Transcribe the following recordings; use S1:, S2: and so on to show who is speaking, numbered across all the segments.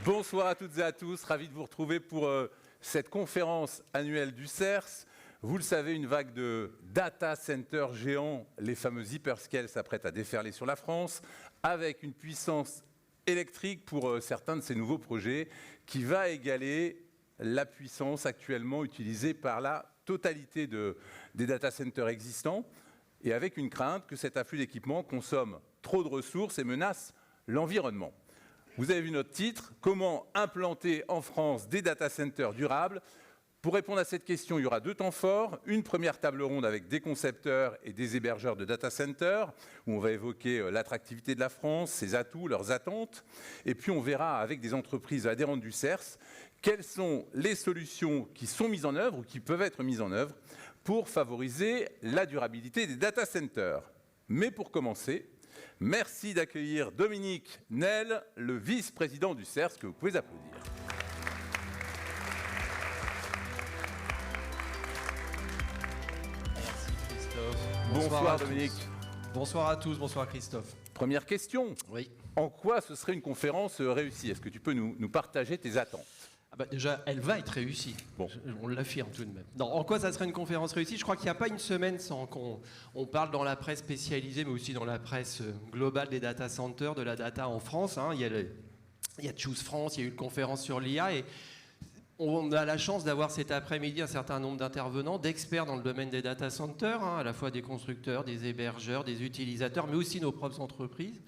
S1: Bonsoir à toutes et à tous, ravi de vous retrouver pour cette conférence annuelle du CERS. Vous le savez, une vague de data centers géants, les fameux hyperscales, s'apprête à déferler sur la France, avec une puissance électrique pour certains de ces nouveaux projets qui va égaler la puissance actuellement utilisée par la totalité des data centers existants, et avec une crainte que cet afflux d'équipements consomme trop de ressources et menace l'environnement. Vous avez vu notre titre, comment implanter en France des data centers durables? Pour répondre à cette question, il y aura deux temps forts. Une première table ronde avec des concepteurs et des hébergeurs de data centers, où on va évoquer l'attractivité de la France, ses atouts, leurs attentes. Et puis on verra avec des entreprises adhérentes du CERS quelles sont les solutions qui sont mises en œuvre ou qui peuvent être mises en œuvre pour favoriser la durabilité des data centers. Mais pour commencer, merci d'accueillir Dominique Nel, le vice-président du CERS, que vous pouvez applaudir.
S2: Merci Christophe.
S1: Bonsoir Dominique.
S2: Bonsoir à tous, bonsoir Christophe.
S1: Première question.
S2: Oui.
S1: En quoi ce serait une conférence réussie? Est-ce que tu peux nous partager tes attentes?
S2: Déjà, elle va être réussie.
S1: Bon.
S2: On l'affirme tout de même. Non, en quoi ça serait une conférence réussie? Je crois qu'il n'y a pas une semaine sans qu'on parle dans la presse spécialisée, mais aussi dans la presse globale des data centers, de la data en France. Il y a Choose France, il y a eu une conférence sur l'IA et on a la chance d'avoir cet après-midi un certain nombre d'intervenants, d'experts dans le domaine des data centers, à la fois des constructeurs, des hébergeurs, des utilisateurs, mais aussi nos propres entreprises.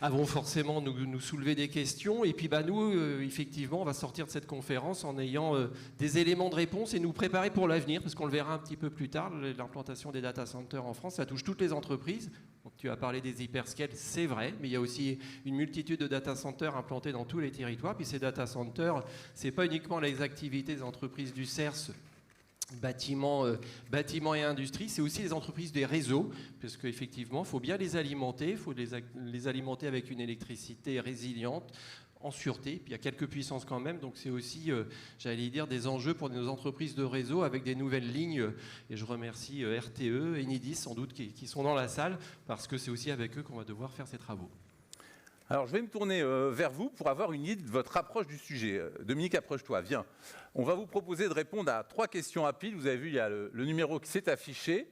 S2: Vont forcément nous soulever des questions. Et puis nous, effectivement, on va sortir de cette conférence en ayant des éléments de réponse et nous préparer pour l'avenir, parce qu'on le verra un petit peu plus tard, l'implantation des data centers en France, ça touche toutes les entreprises. Donc, tu as parlé des hyperscales, c'est vrai, mais il y a aussi une multitude de data centers implantés dans tous les territoires. Puis ces data centers, c'est pas uniquement les activités des entreprises du CERS, bâtiments et industrie, c'est aussi les entreprises des réseaux, parce qu'effectivement, il faut bien les alimenter, il faut les alimenter avec une électricité résiliente, en sûreté, puis il y a quelques puissances quand même, donc c'est aussi, j'allais dire, des enjeux pour nos entreprises de réseau avec des nouvelles lignes, et je remercie RTE, Enidis sans doute, qui sont dans la salle, parce que c'est aussi avec eux qu'on va devoir faire ces travaux.
S1: Alors, je vais me tourner vers vous pour avoir une idée de votre approche du sujet. Dominique, approche-toi, viens. On va vous proposer de répondre à 3 questions rapides. Vous avez vu, il y a le numéro qui s'est affiché.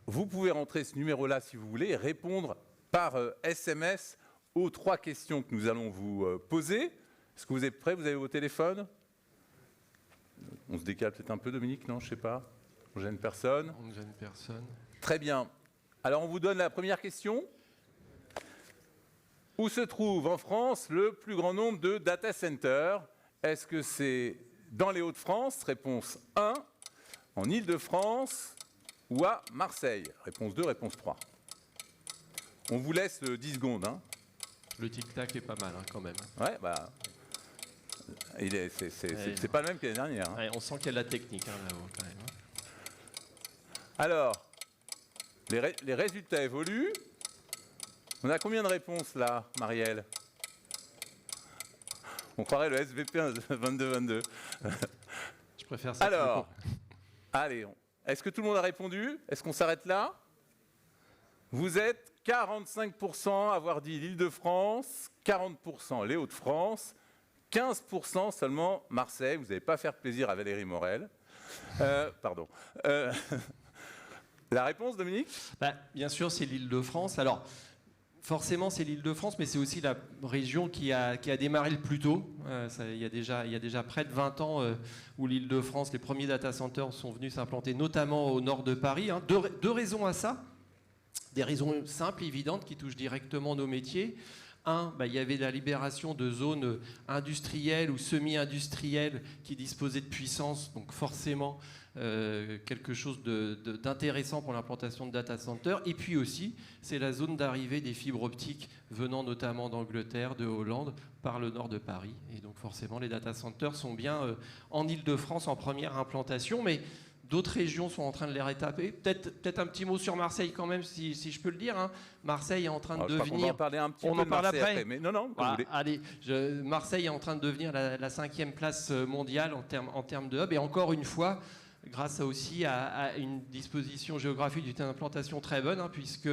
S1: Vous pouvez rentrer ce numéro-là si vous voulez et répondre par SMS aux 3 questions que nous allons vous poser. Est-ce que vous êtes prêts? Vous avez vos téléphones? On se décale peut-être un peu, Dominique? Non, je ne sais pas. On ne gêne personne?
S2: On ne gêne personne.
S1: Très bien. Alors, on vous donne la première question. Où se trouve en France le plus grand nombre de data centers? Est-ce que c'est dans les Hauts-de-France? Réponse 1. En Île-de-France ou à Marseille? Réponse 2, réponse 3. On vous laisse 10 secondes.
S2: Le tic-tac est pas mal quand même.
S1: Ouais, c'est pas le même que l'année dernière.
S2: Ouais, on sent qu'il y a de la technique là-haut quand même.
S1: Alors, les résultats évoluent. On a combien de réponses là, Marielle? On croirait le SVP 22-22.
S2: Je préfère ça.
S1: Alors, allez, est-ce que tout le monde a répondu? Est-ce qu'on s'arrête là? Vous êtes 45% à avoir dit l'Île-de-France, 40% les Hauts-de-France, 15% seulement Marseille. Vous n'allez pas faire plaisir à Valérie Morel. Pardon. La réponse, Dominique?
S2: Bien sûr, c'est l'Île-de-France. Alors, forcément, c'est l'Île-de-France, mais c'est aussi la région qui a démarré le plus tôt. Il y a déjà près de 20 ans où l'Île-de-France, les premiers data centers sont venus s'implanter, notamment au nord de Paris. Deux raisons à ça. Des raisons simples, évidentes, qui touchent directement nos métiers. Il y avait la libération de zones industrielles ou semi-industrielles qui disposaient de puissance, donc forcément quelque chose d'intéressant pour l'implantation de data centers. Et puis aussi, c'est la zone d'arrivée des fibres optiques venant notamment d'Angleterre, de Hollande, par le nord de Paris. Et donc forcément, les data centers sont bien en Île-de-France en première implantation, mais d'autres régions sont en train de les rétaper. Peut-être un petit mot sur Marseille quand même, si je peux le dire. Marseille est en train de devenir...
S1: On va en parler un petit peu de Marseille après. Mais non,
S2: allez, Marseille est en train de devenir la 5e place mondiale en termes de hub. Et encore une fois, grâce aussi à une disposition géographique d'une implantation très bonne, hein, puisque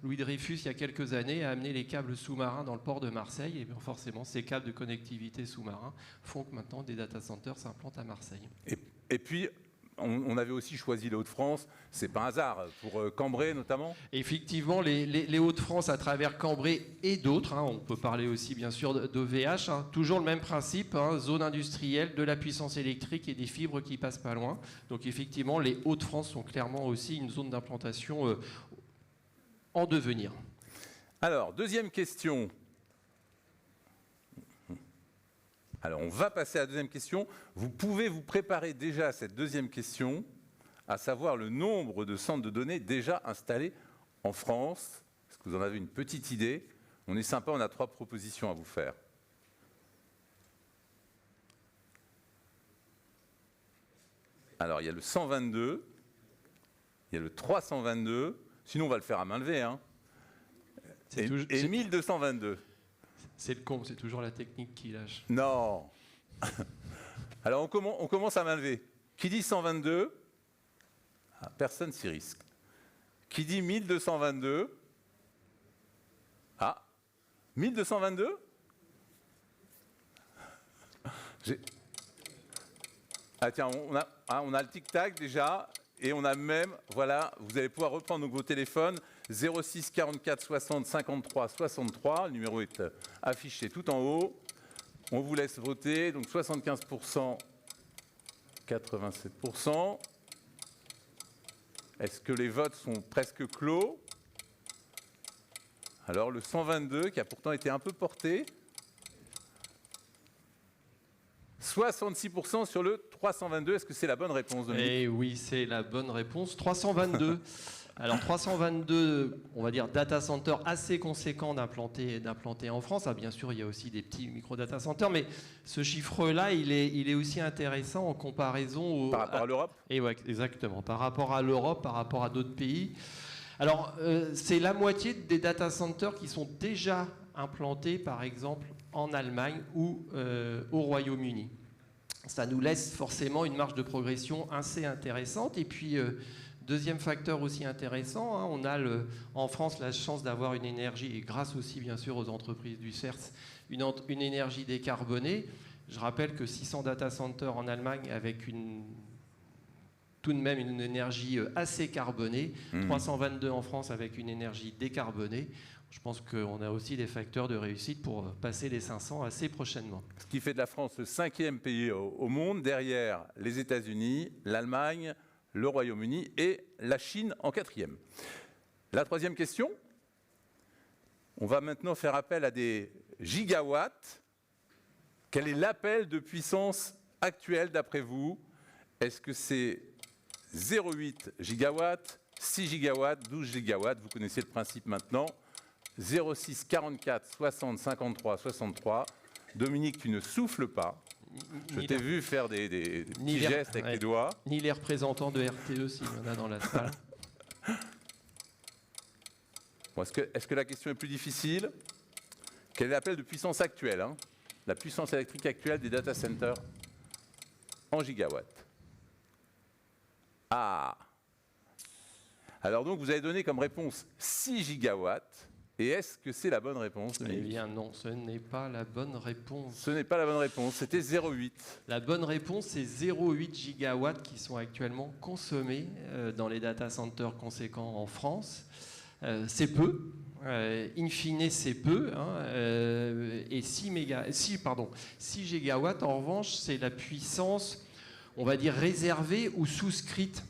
S2: Louis Dreyfus, il y a quelques années, a amené les câbles sous-marins dans le port de Marseille. Et bien forcément, ces câbles de connectivité sous-marins font que maintenant des data centers s'implantent à Marseille.
S1: Et puis, on avait aussi choisi les Hauts-de-France, c'est pas un hasard, pour Cambrai notamment.
S2: Effectivement, les Hauts-de-France à travers Cambrai et d'autres, hein, on peut parler aussi bien sûr d'OVH, hein, toujours le même principe, hein, zone industrielle, de la puissance électrique et des fibres qui passent pas loin. Donc effectivement, les Hauts-de-France sont clairement aussi une zone d'implantation en devenir.
S1: Alors, deuxième question. Alors, on va passer à la deuxième question. Vous pouvez vous préparer déjà à cette deuxième question, à savoir le nombre de centres de données déjà installés en France. Est-ce que vous en avez une petite idée? On est sympa, on a 3 propositions à vous faire. Alors, il y a le 122, il y a le 322, sinon on va le faire à main levée, hein. Et 1222.
S2: C'est le con, c'est toujours la technique qui lâche.
S1: Non. Alors on commence à main levée. Qui dit 122? Personne s'y risque. Qui dit 1222? 1222? Tiens, on a le tic-tac déjà. Et on a même, voilà, vous allez pouvoir reprendre donc vos téléphones, 06 44 60 53 63, le numéro est affiché tout en haut. On vous laisse voter, donc 75%, 87%. Est-ce que les votes sont presque clos? Alors le 122, qui a pourtant été un peu porté, 66% sur le 322. Est-ce que c'est la bonne réponse, Dominique?
S2: Eh oui, c'est la bonne réponse. 322. Alors 322, on va dire data centers assez conséquents d'implanter en France. Ah, bien sûr, il y a aussi des petits micro-data centers, mais ce chiffre-là, il est aussi intéressant en comparaison
S1: par rapport à l'Europe.
S2: Et ouais, exactement. Par rapport à l'Europe, par rapport à d'autres pays. Alors, c'est la moitié des data centers qui sont déjà implantés, par exemple, en Allemagne ou au Royaume-Uni. Ça nous laisse forcément une marge de progression assez intéressante. Et puis, deuxième facteur aussi intéressant, hein, on a en France la chance d'avoir une énergie, et grâce aussi bien sûr aux entreprises du CERS, une énergie décarbonée. Je rappelle que 600 data centers en Allemagne avec tout de même une énergie assez carbonée, 322 en France avec une énergie décarbonée. Je pense qu'on a aussi des facteurs de réussite pour passer les 500 assez prochainement.
S1: Ce qui fait de la France le 5e pays au monde, derrière les États-Unis, l'Allemagne, le Royaume-Uni et la Chine en 4e. La troisième question, on va maintenant faire appel à des gigawatts. Quel est l'appel de puissance actuel d'après vous? Est-ce que c'est 0,8 gigawatts, 6 gigawatts, 12 gigawatts? Vous connaissez le principe maintenant. 06 44 60 53 63. Dominique, tu ne souffles pas. Je t'ai vu faire des petits gestes avec les doigts.
S2: Ni les représentants de RTE s'il y en a dans la salle.
S1: Bon, est-ce que la question est plus difficile? Quel est l'appel de puissance actuel, hein? La puissance électrique actuelle des data centers en gigawatts. Ah! Alors donc, vous avez donné comme réponse 6 gigawatts. Et est-ce que c'est la bonne réponse, Dominique?
S2: Eh bien non, ce n'est pas la bonne réponse.
S1: Ce n'est pas la bonne réponse, c'était 0,8.
S2: La bonne réponse, c'est 0,8 gigawatts qui sont actuellement consommés dans les data centers conséquents en France. C'est peu. In fine, c'est peu. Hein, et 6 gigawatts, en revanche, c'est la puissance, on va dire, réservée ou souscrite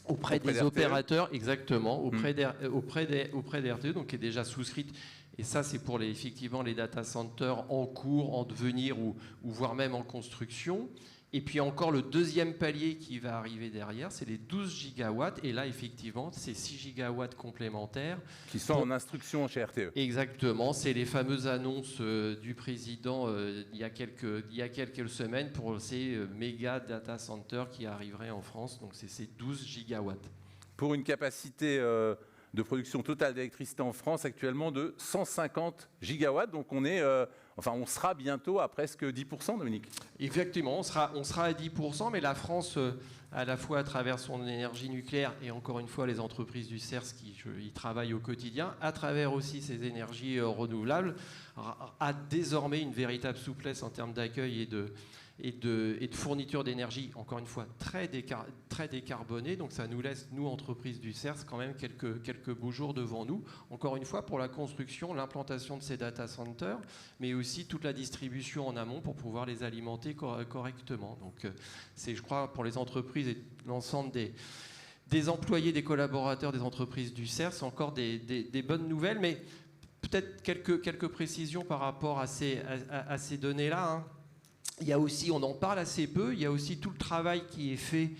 S2: auprès des opérateurs, exactement, auprès d'RTE, donc qui est déjà souscrite. Et ça, c'est pour effectivement les data centers en cours, en devenir ou voire même en construction. Et puis encore le deuxième palier qui va arriver derrière, c'est les 12 gigawatts. Et là, effectivement, c'est 6 gigawatts complémentaires.
S1: Qui sont en instruction chez RTE.
S2: Exactement. C'est les fameuses annonces du président il y a quelques semaines pour ces méga data centers qui arriveraient en France. Donc, c'est ces 12 gigawatts.
S1: Pour une capacité de production totale d'électricité en France actuellement de 150 gigawatts. Donc, on est Enfin, on sera bientôt à presque 10%, Dominique.
S2: Effectivement, on sera à 10%, mais la France, à la fois à travers son énergie nucléaire et encore une fois les entreprises du CERS qui y travaillent au quotidien, à travers aussi ses énergies renouvelables, a désormais une véritable souplesse en termes d'accueil et de fourniture d'énergie, encore une fois, très décarbonée. Donc ça nous laisse, nous, entreprises du CERS, quand même quelques beaux jours devant nous. Encore une fois, pour la construction, l'implantation de ces data centers, mais aussi toute la distribution en amont pour pouvoir les alimenter correctement. Donc c'est, je crois, pour les entreprises et l'ensemble des employés, des collaborateurs des entreprises du CERS, encore des bonnes nouvelles, mais peut-être quelques précisions par rapport à ces données-là, hein. Il y a aussi, on en parle assez peu, il y a aussi tout le travail qui est fait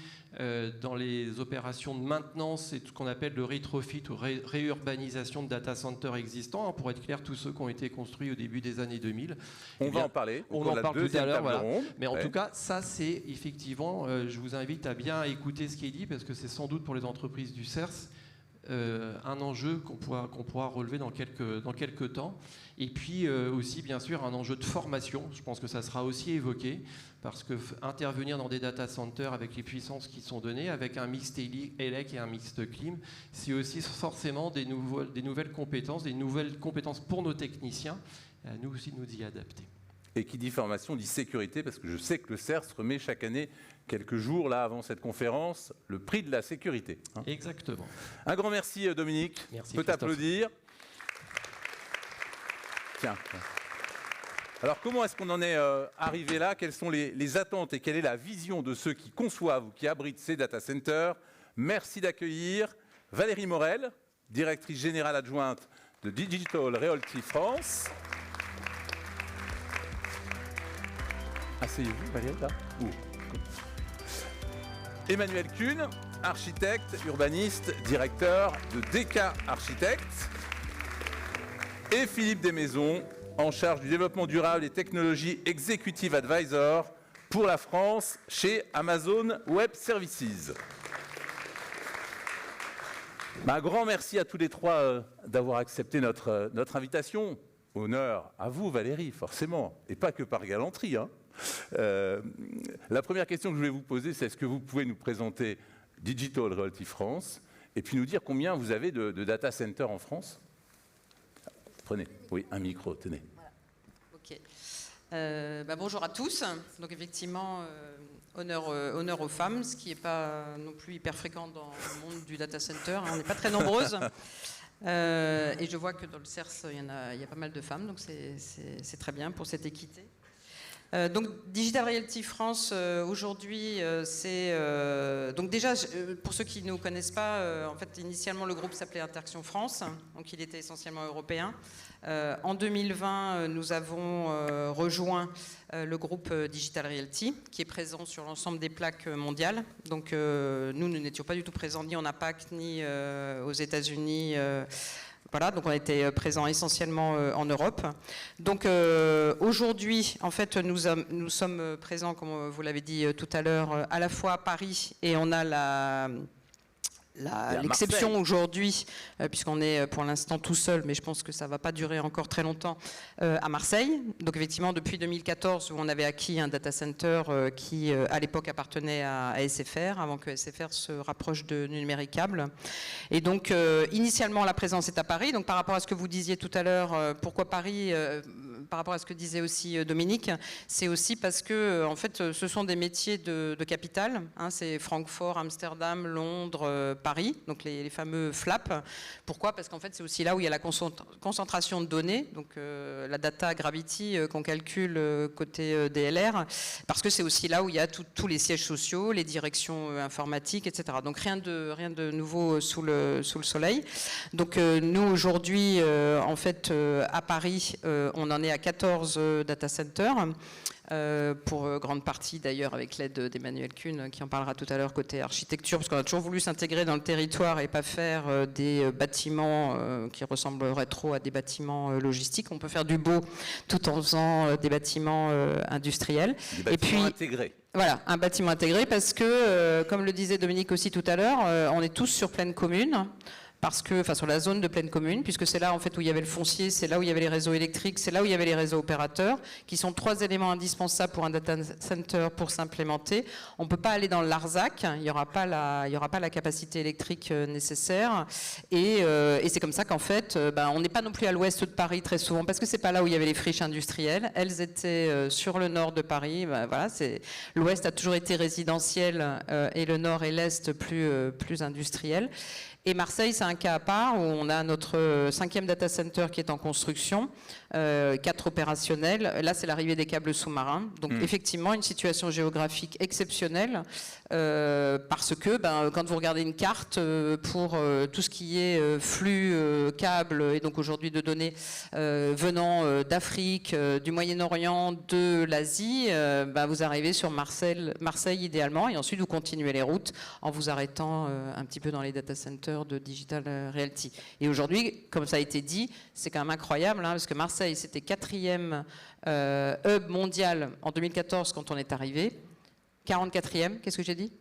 S2: dans les opérations de maintenance et tout ce qu'on appelle le retrofit ou réurbanisation de data centers existants. Hein, pour être clair, tous ceux qui ont été construits au début des années 2000.
S1: On va en parler.
S2: On en parle tout à l'heure. Voilà. Mais en tout cas, ça c'est effectivement, je vous invite à bien écouter ce qui est dit parce que c'est sans doute pour les entreprises du CERS un enjeu qu'on pourra relever dans quelques temps. Et puis aussi, bien sûr, un enjeu de formation. Je pense que ça sera aussi évoqué, parce que intervenir dans des data centers avec les puissances qui sont données, avec un mixte ELEC et un mixte clim, c'est aussi forcément des nouvelles compétences pour nos techniciens, à nous aussi de nous y adapter.
S1: Et qui dit formation dit sécurité, parce que je sais que le CERS remet chaque année, quelques jours là avant cette conférence, le prix de la sécurité. Hein.
S2: Exactement.
S1: Un grand merci Dominique.
S2: Merci.
S1: On peut t'applaudir. Tiens. Alors comment est-ce qu'on en est arrivé là? Quelles sont les attentes et quelle est la vision de ceux qui conçoivent ou qui abritent ces data centers? Merci d'accueillir Valérie Morel, directrice générale adjointe de Digital Realty France. Asseyez-vous, Valérie, là. Emmanuel Kuhn, architecte, urbaniste, directeur de DK Architects. Et Philippe Desmaisons, en charge du développement durable et technologie Executive Advisor pour la France chez Amazon Web Services. Un grand merci à tous les trois d'avoir accepté notre invitation. Honneur à vous, Valérie, forcément, et pas que par galanterie. Hein. La première question que je voulais vous poser, c'est est-ce que vous pouvez nous présenter Digital Realty France et puis nous dire combien vous avez de data centers en France? Prenez, oui, un micro, tenez.
S3: Voilà. Ok. Bonjour à tous. Donc effectivement, honneur aux femmes, ce qui n'est pas non plus hyper fréquent dans le monde du data center. On n'est pas très nombreuses. Et je vois que dans le CERS, il y a pas mal de femmes, donc c'est très bien pour cette équité. Donc Digital Realty France aujourd'hui c'est donc déjà pour ceux qui ne nous connaissent pas en fait initialement le groupe s'appelait Interaction France, donc il était essentiellement européen. En 2020 nous avons rejoint le groupe Digital Realty qui est présent sur l'ensemble des plaques mondiales. Donc nous n'étions pas du tout présents ni en APAC ni aux États-Unis. Voilà, donc on était présents essentiellement en Europe. Donc aujourd'hui, en fait, nous sommes présents, comme vous l'avez dit tout à l'heure, à la fois à Paris et on a l'exception aujourd'hui, puisqu'on est pour l'instant tout seul, mais je pense que ça ne va pas durer encore très longtemps, à Marseille. Donc effectivement, depuis 2014, où on avait acquis un data center qui, à l'époque, appartenait à SFR, avant que SFR se rapproche de Numéricable. Et donc, initialement, la présence est à Paris. Donc par rapport à ce que vous disiez tout à l'heure, pourquoi Paris par rapport à ce que disait aussi Dominique, c'est aussi parce que en fait, ce sont des métiers de capitale. Hein, c'est Francfort, Amsterdam, Londres, Paris, donc les fameux FLAP. Pourquoi? Parce qu'en fait, c'est aussi là où il y a la concentration de données, donc la data gravity qu'on calcule côté DLR, parce que c'est aussi là où il y a tous les sièges sociaux, les directions informatiques, etc. Donc rien de nouveau sous le soleil. Donc nous aujourd'hui, en fait, à Paris, on en est à 14 data centers. Pour grande partie d'ailleurs avec l'aide d'Emmanuel Kuhn qui en parlera tout à l'heure côté architecture, parce qu'on a toujours voulu s'intégrer dans le territoire et pas faire des bâtiments qui ressembleraient trop à des bâtiments logistiques. On peut faire du beau tout en faisant des bâtiments industriels.
S1: Des bâtiments intégrés.
S3: Voilà, un bâtiment intégré parce que, comme le disait Dominique aussi tout à l'heure, on est tous sur pleine commune. sur la zone de plaine commune, puisque c'est là en fait où il y avait le foncier, c'est là où il y avait les réseaux électriques, c'est là où il y avait les réseaux opérateurs, qui sont 3 éléments indispensables pour un data center pour s'implémenter. On ne peut pas aller dans le Larzac, il n'y aura pas la capacité électrique nécessaire, et c'est comme ça qu'en fait, on n'est pas non plus à l'ouest de Paris très souvent, parce que c'est pas là où il y avait les friches industrielles. Elles étaient sur le nord de Paris. Voilà, l'ouest a toujours été résidentiel et le nord et l'est plus industriel. Et Marseille, c'est un cas à part où on a notre 5e data center qui est en construction, 4 opérationnels. Là, c'est l'arrivée des câbles sous-marins. Donc, effectivement, une situation géographique exceptionnelle parce que quand vous regardez une carte pour tout ce qui est flux, câbles, et donc aujourd'hui de données venant d'Afrique, du Moyen-Orient, de l'Asie, vous arrivez sur Marseille idéalement, et ensuite vous continuez les routes en vous arrêtant un petit peu dans les data centers de Digital Realty. Et aujourd'hui, comme ça a été dit, c'est quand même incroyable, parce que Marseille, c'était 4e hub mondial en 2014 quand on est arrivé. 44e, qu'est-ce que j'ai dit ?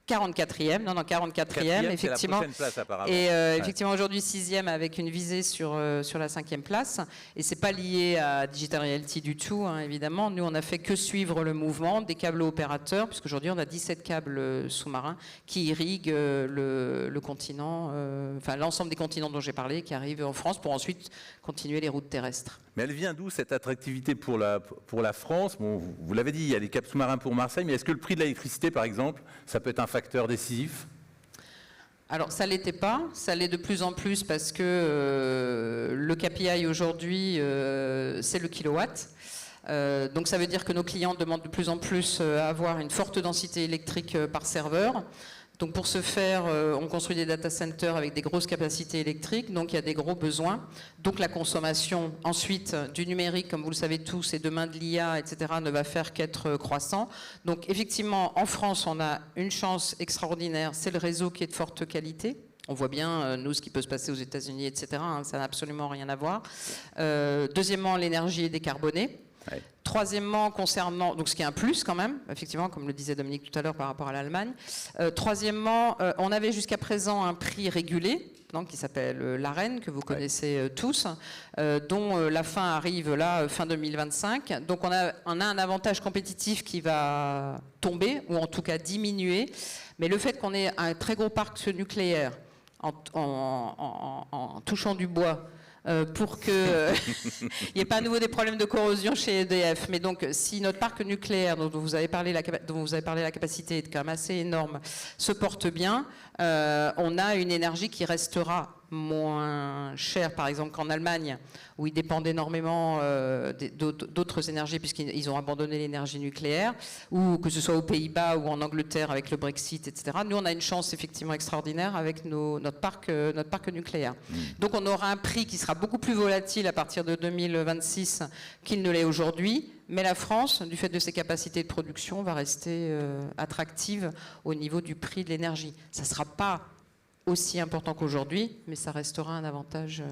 S3: 44e, non, 44e, effectivement.
S1: C'est la prochaine place, apparemment.
S3: Et effectivement, aujourd'hui, 6e avec une visée sur la 5e place. Et c'est pas lié à Digital Realty du tout, évidemment. Nous, on n'a fait que suivre le mouvement des câbles opérateurs, puisqu'aujourd'hui, on a 17 câbles sous-marins qui irriguent le continent, l'ensemble des continents dont j'ai parlé, qui arrivent en France pour ensuite continuer les routes terrestres.
S1: Mais elle vient d'où cette attractivité pour la France ? Bon, vous l'avez dit, il y a les câbles sous-marins pour Marseille, mais est-ce que le prix de l'électricité, par exemple, ça peut être un facteur décisif ?
S3: Alors, ça ne l'était pas, ça l'est de plus en plus parce que le KPI aujourd'hui, c'est le kilowatt. Donc ça veut dire que nos clients demandent de plus en plus à avoir une forte densité électrique par serveur. Donc pour ce faire, on construit des data centers avec des grosses capacités électriques, donc il y a des gros besoins. Donc la consommation ensuite du numérique, comme vous le savez tous, et demain de l'IA, etc., ne va faire qu'être croissant. Donc effectivement, en France, on a une chance extraordinaire, c'est le réseau qui est de forte qualité. On voit bien, nous, ce qui peut se passer aux États-Unis, etc., ça n'a absolument rien à voir. Deuxièmement, l'énergie est décarbonée. Ouais. Troisièmement, concernant, donc ce qui est un plus quand même, effectivement, comme le disait Dominique tout à l'heure par rapport à l'Allemagne. Troisièmement, on avait jusqu'à présent un prix régulé, donc, qui s'appelle l'AREN, que vous connaissez tous, dont la fin arrive là, fin 2025. Donc on a un avantage compétitif qui va tomber, ou en tout cas diminuer. Mais le fait qu'on ait un très gros parc nucléaire en touchant du bois, pour qu'il n'y ait pas à nouveau des problèmes de corrosion chez EDF. Mais donc, si notre parc nucléaire, dont vous avez parlé, la capacité est quand même assez énorme, se porte bien, on a une énergie qui restera moins chère, par exemple, qu'en Allemagne, où ils dépendent énormément d'autres énergies, puisqu'ils ont abandonné l'énergie nucléaire, ou que ce soit aux Pays-Bas ou en Angleterre avec le Brexit, etc. Nous, on a une chance effectivement extraordinaire avec notre parc nucléaire. Donc, on aura un prix qui sera beaucoup plus volatile à partir de 2026 qu'il ne l'est aujourd'hui, mais la France, du fait de ses capacités de production, va rester attractive au niveau du prix de l'énergie. Ça ne sera pas aussi important qu'aujourd'hui, mais ça restera un avantage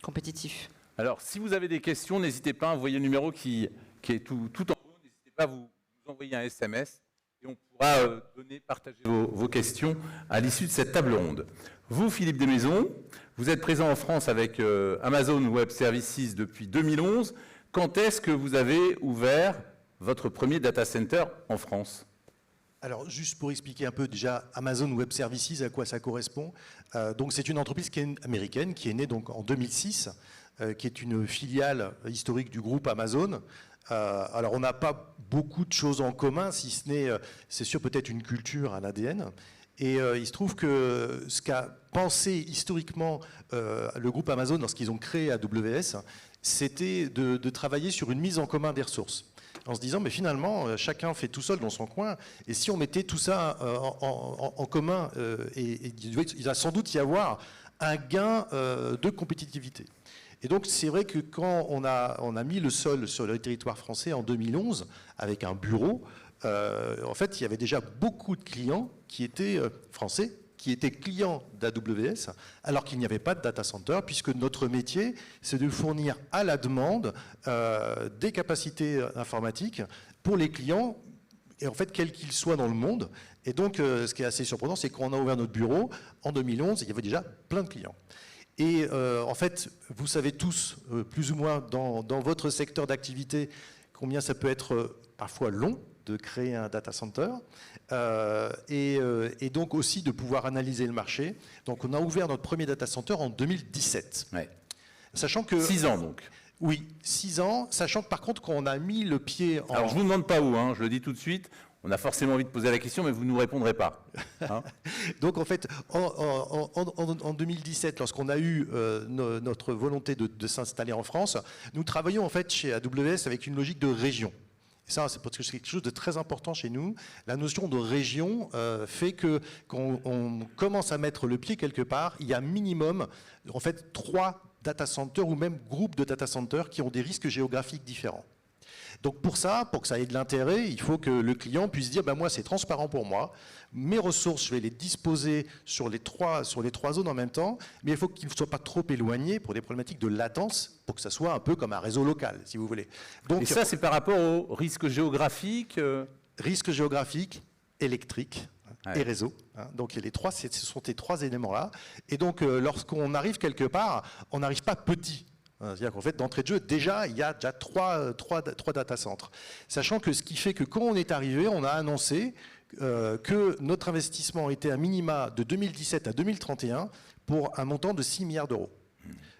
S3: compétitif.
S1: Alors, si vous avez des questions, n'hésitez pas à envoyer le numéro qui est tout en haut. N'hésitez pas à vous envoyer un SMS et on pourra partager vos questions à l'issue de cette table ronde. Vous, Philippe Desmaisons, vous êtes présent en France avec Amazon Web Services depuis 2011. Quand est-ce que vous avez ouvert votre premier data center en France ?
S4: Alors, juste pour expliquer un peu déjà Amazon Web Services, à quoi ça correspond. Donc, c'est une entreprise qui est américaine, qui est née donc en 2006, qui est une filiale historique du groupe Amazon. Alors, on n'a pas beaucoup de choses en commun, si ce n'est, c'est sûr, peut-être une culture, un ADN. Et il se trouve que ce qu'a pensé historiquement le groupe Amazon lorsqu'ils ont créé AWS, c'était de travailler sur une mise en commun des ressources. En se disant, mais finalement, chacun fait tout seul dans son coin, et si on mettait tout ça en commun, il va sans doute y avoir un gain de compétitivité. Et donc, c'est vrai que quand on a mis le sol sur le territoire français en 2011, avec un bureau, en fait, il y avait déjà beaucoup de clients qui étaient français, qui étaient clients d'AWS, alors qu'il n'y avait pas de data center, puisque notre métier, c'est de fournir à la demande des capacités informatiques pour les clients et en fait, quel qu'il soit dans le monde. Et donc, ce qui est assez surprenant, c'est qu'on a ouvert notre bureau en 2011, il y avait déjà plein de clients. Et en fait, vous savez tous, plus ou moins dans votre secteur d'activité, combien ça peut être parfois long de créer un data center, et donc aussi de pouvoir analyser le marché. Donc on a ouvert notre premier data center en 2017.
S1: Ouais.
S4: Sachant que,
S1: 6 ans donc.
S4: Oui, 6 ans, sachant que par contre, quand on a mis le pied en...
S1: Alors je ne vous demande pas où, hein, je le dis tout de suite. On a forcément envie de poser la question, mais vous ne nous répondrez pas. Hein.
S4: Donc en fait, en 2017, lorsqu'on a eu notre volonté de s'installer en France, nous travaillons en fait chez AWS avec une logique de région. Et ça, c'est parce que c'est quelque chose de très important chez nous. La notion de région fait que quand on commence à mettre le pied quelque part, il y a minimum en fait 3 data centers ou même groupes de data centers qui ont des risques géographiques différents. Donc pour ça, pour que ça ait de l'intérêt, il faut que le client puisse dire moi c'est transparent pour moi, mes ressources je vais les disposer sur les trois zones en même temps, mais il faut qu'ils ne soient pas trop éloignés pour des problématiques de latence, pour que ça soit un peu comme un réseau local, si vous voulez. Donc,
S1: et ça c'est par rapport au risque géographique
S4: Risque géographique, électrique et réseau. Donc ce sont ces 3 éléments-là. Et donc lorsqu'on arrive quelque part, on n'arrive pas petit. C'est-à-dire qu'en fait, d'entrée de jeu, déjà, il y a déjà 3 data centers. Sachant que ce qui fait que quand on est arrivé, on a annoncé que notre investissement était à minima de 2017 à 2031 pour un montant de 6 milliards d'euros.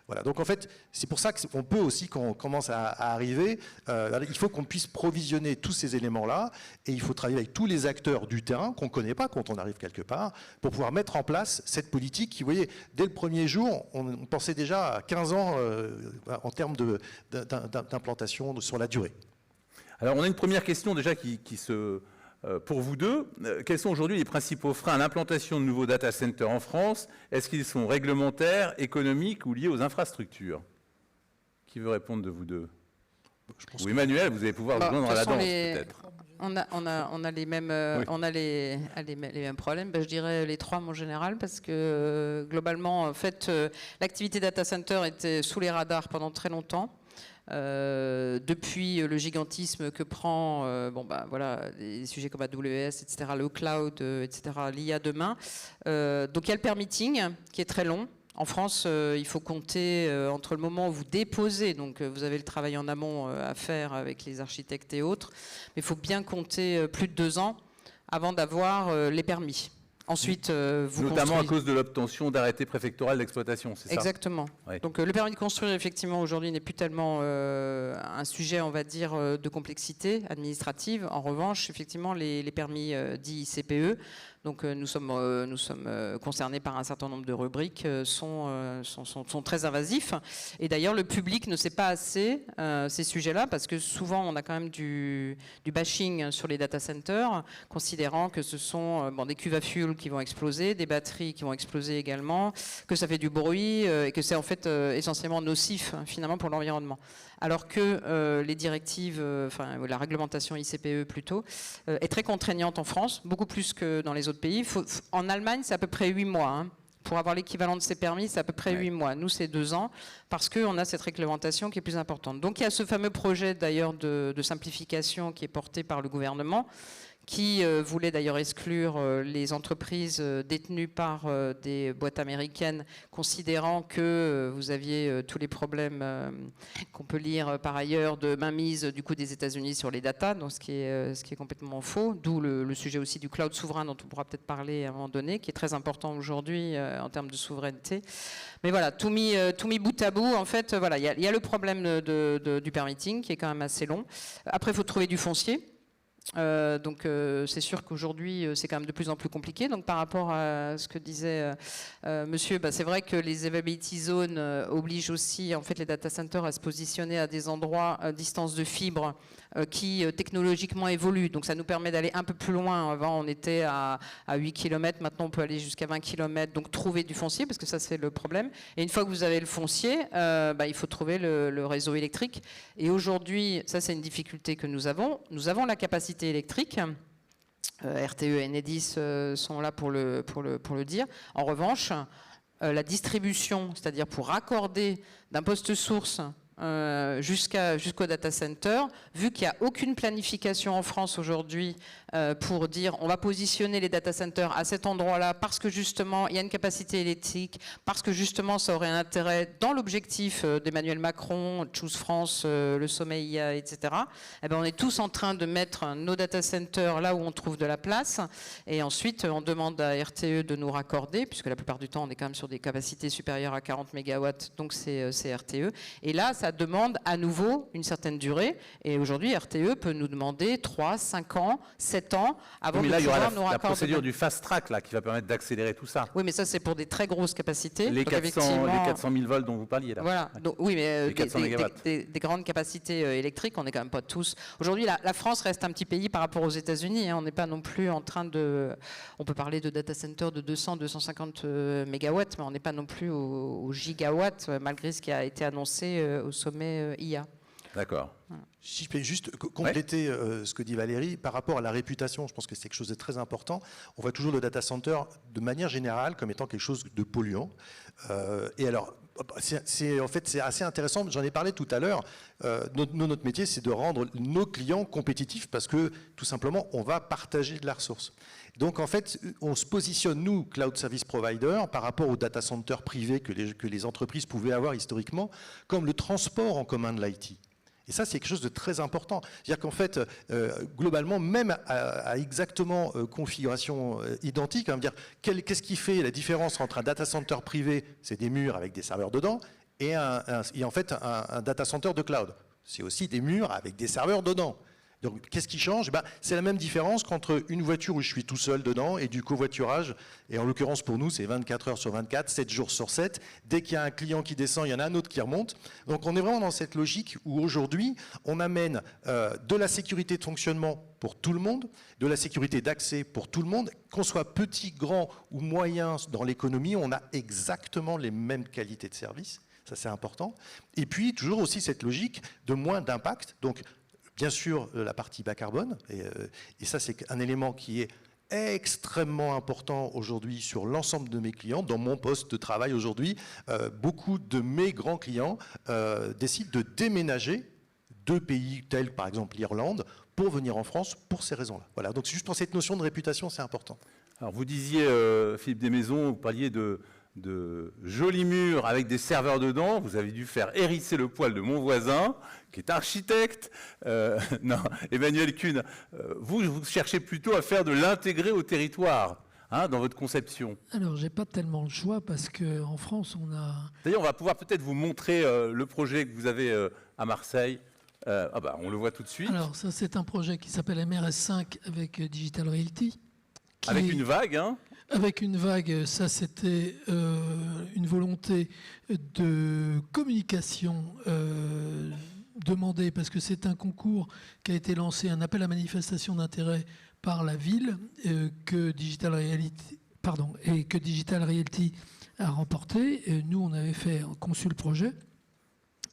S4: Voilà, donc en fait, c'est pour ça qu'on peut aussi, quand on commence à arriver, il faut qu'on puisse provisionner tous ces éléments-là, et il faut travailler avec tous les acteurs du terrain qu'on ne connaît pas quand on arrive quelque part, pour pouvoir mettre en place cette politique qui, vous voyez, dès le premier jour, on pensait déjà à 15 ans en termes d'implantation sur la durée.
S1: Alors on a une première question déjà pour vous deux, quels sont aujourd'hui les principaux freins à l'implantation de nouveaux data centers en France? Est-ce qu'ils sont réglementaires, économiques ou liés aux infrastructures? Qui veut répondre de vous deux? Ou Emmanuel, vous allez pouvoir vous joindre à la danse peut-être.
S3: On a les mêmes,
S1: Oui.
S3: on a les mêmes problèmes. Je dirais les 3 en général, parce que globalement, en fait, l'activité data center était sous les radars pendant très longtemps. Depuis le gigantisme que prend des sujets comme AWS, etc., le cloud, etc., l'IA demain. Donc il y a le permitting qui est très long. En France, il faut compter entre le moment où vous déposez, donc vous avez le travail en amont à faire avec les architectes et autres, mais il faut bien compter plus de 2 ans avant d'avoir les permis. Ensuite, vous
S1: notamment à cause de l'obtention d'arrêtés préfectoraux d'exploitation, c'est ça?
S3: Exactement. Oui. Donc le permis de construire, effectivement, aujourd'hui n'est plus tellement un sujet, on va dire, de complexité administrative. En revanche, effectivement, les permis dits CPE, donc nous sommes concernés par un certain nombre de rubriques, sont très invasifs. Et d'ailleurs, le public ne sait pas assez ces sujets-là, parce que souvent, on a quand même du bashing sur les data centers, considérant que ce sont des cuves à fuel qui vont exploser, des batteries qui vont exploser également, que ça fait du bruit et que c'est en fait essentiellement nocif finalement pour l'environnement. Alors que les directives, la réglementation ICPE plutôt, est très contraignante en France, beaucoup plus que dans les autres pays. En Allemagne, c'est à peu près 8 mois. Hein. Pour avoir l'équivalent de ces permis, c'est à peu près 8 mois. Nous, c'est 2 ans, parce qu'on a cette réglementation qui est plus importante. Donc il y a ce fameux projet d'ailleurs de simplification qui est porté par le gouvernement, qui voulait d'ailleurs exclure les entreprises détenues par des boîtes américaines, considérant que vous aviez tous les problèmes qu'on peut lire par ailleurs de mainmise du coup des États-Unis sur les datas, donc ce qui est complètement faux, d'où le sujet aussi du cloud souverain dont on pourra peut-être parler à un moment donné, qui est très important aujourd'hui en termes de souveraineté. Mais voilà, tout mis bout à bout, en fait, voilà, il y a le problème du permitting qui est quand même assez long. Après, il faut trouver du foncier. Donc c'est sûr qu'aujourd'hui c'est quand même de plus en plus compliqué. Donc par rapport à ce que disait monsieur, c'est vrai que les availability zones obligent aussi en fait les data centers à se positionner à des endroits à distance de fibre qui technologiquement évoluent. Donc ça nous permet d'aller un peu plus loin. Avant on était à 8 km, maintenant on peut aller jusqu'à 20 km. Donc trouver du foncier, parce que ça c'est le problème. Et une fois que vous avez le foncier, il faut trouver le réseau électrique. Et aujourd'hui, ça c'est une difficulté que nous avons. Nous avons la capacité électrique. RTE et Enedis sont là pour le dire. En revanche, la distribution, c'est-à-dire pour raccorder d'un poste source jusqu'au data center, vu qu'il n'y a aucune planification en France aujourd'hui pour dire on va positionner les data centers à cet endroit-là parce que justement il y a une capacité électrique, parce que justement ça aurait un intérêt dans l'objectif d'Emmanuel Macron, Choose France, le sommet IA, etc. Eh ben, on est tous en train de mettre nos data centers là où on trouve de la place et ensuite on demande à RTE de nous raccorder, puisque la plupart du temps on est quand même sur des capacités supérieures à 40 MW, donc c'est RTE. Et là, ça demande à nouveau une certaine durée. Et aujourd'hui, RTE peut nous demander 3, 5 ans, 7 ans avant
S1: mais
S3: de
S1: là, il y aura
S3: pouvoir nous
S1: la
S3: raccorder.
S1: procédure du fast track là, qui va permettre d'accélérer tout ça.
S3: Oui, mais ça, c'est pour des très grosses capacités.
S1: Les
S3: Donc,
S1: 400 000 volts dont vous parliez là.
S3: Voilà. Donc, oui, mais
S1: Les 400 mégawatts.
S3: des grandes capacités électriques, on n'est quand même pas tous. Aujourd'hui, la France reste un petit pays par rapport aux États-Unis. Hein. On n'est pas non plus en train de. On peut parler de data center de 200, 250 mégawatts, mais on n'est pas non plus au gigawatt, malgré ce qui a été annoncé au sommet IA.
S1: D'accord.
S4: Si je peux juste compléter ce que dit Valérie, par rapport à la réputation, je pense que c'est quelque chose de très important. On voit toujours le data center de manière générale comme étant quelque chose de polluant. Et alors, en fait, c'est assez intéressant, j'en ai parlé tout à l'heure. Notre métier, c'est de rendre nos clients compétitifs parce que, tout simplement, on va partager de la ressource. Donc, en fait, on se positionne, nous, Cloud Service Provider, par rapport aux data centers privés que les entreprises pouvaient avoir historiquement, comme le transport en commun de l'IT. Et ça, c'est quelque chose de très important. C'est-à-dire qu'en fait, globalement, même à exactement configuration identique, on va dire, qu'est-ce qui fait la différence entre un data center privé, c'est des murs avec des serveurs dedans, et en fait un data center de cloud. C'est aussi des murs avec des serveurs dedans. Donc, qu'est-ce qui change? C'est la même différence qu'entre une voiture où je suis tout seul dedans et du covoiturage. Et en l'occurrence, pour nous, c'est 24 heures sur 24, 7 jours sur 7. Dès qu'il y a un client qui descend, il y en a un autre qui remonte. Donc, on est vraiment dans cette logique où aujourd'hui, on amène de la sécurité de fonctionnement pour tout le monde, de la sécurité d'accès pour tout le monde. Qu'on soit petit, grand ou moyen dans l'économie, on a exactement les mêmes qualités de service. Ça, c'est important. Et puis, toujours aussi cette logique de moins d'impact. Donc, bien sûr, la partie bas carbone, et ça c'est un élément qui est extrêmement important aujourd'hui sur l'ensemble de mes clients. Dans mon poste de travail aujourd'hui, beaucoup de mes grands clients décident de déménager de pays tels par exemple l'Irlande pour venir en France pour ces raisons-là. Voilà, donc juste pour cette notion de réputation, c'est important.
S1: Alors vous disiez, Philippe Desmaisons, vous parliez de jolis murs avec des serveurs dedans. Vous avez dû faire hérisser le poil de mon voisin, qui est architecte. Non, Emmanuel Kuhn, vous cherchez plutôt à faire de l'intégrer au territoire, hein, dans votre conception.
S5: Alors, j'ai pas tellement le choix parce qu'en France, on a...
S1: D'ailleurs, on va pouvoir peut-être vous montrer le projet que vous avez à Marseille. On le voit tout de suite.
S5: Alors, ça, c'est un projet qui s'appelle MRS5 avec Digital Realty.
S1: Avec une vague, hein.
S5: Avec une vague, ça c'était une volonté de communication demandée parce que c'est un concours qui a été lancé, un appel à manifestation d'intérêt par la ville que Digital Realty a remporté. Et nous, on avait conçu le projet.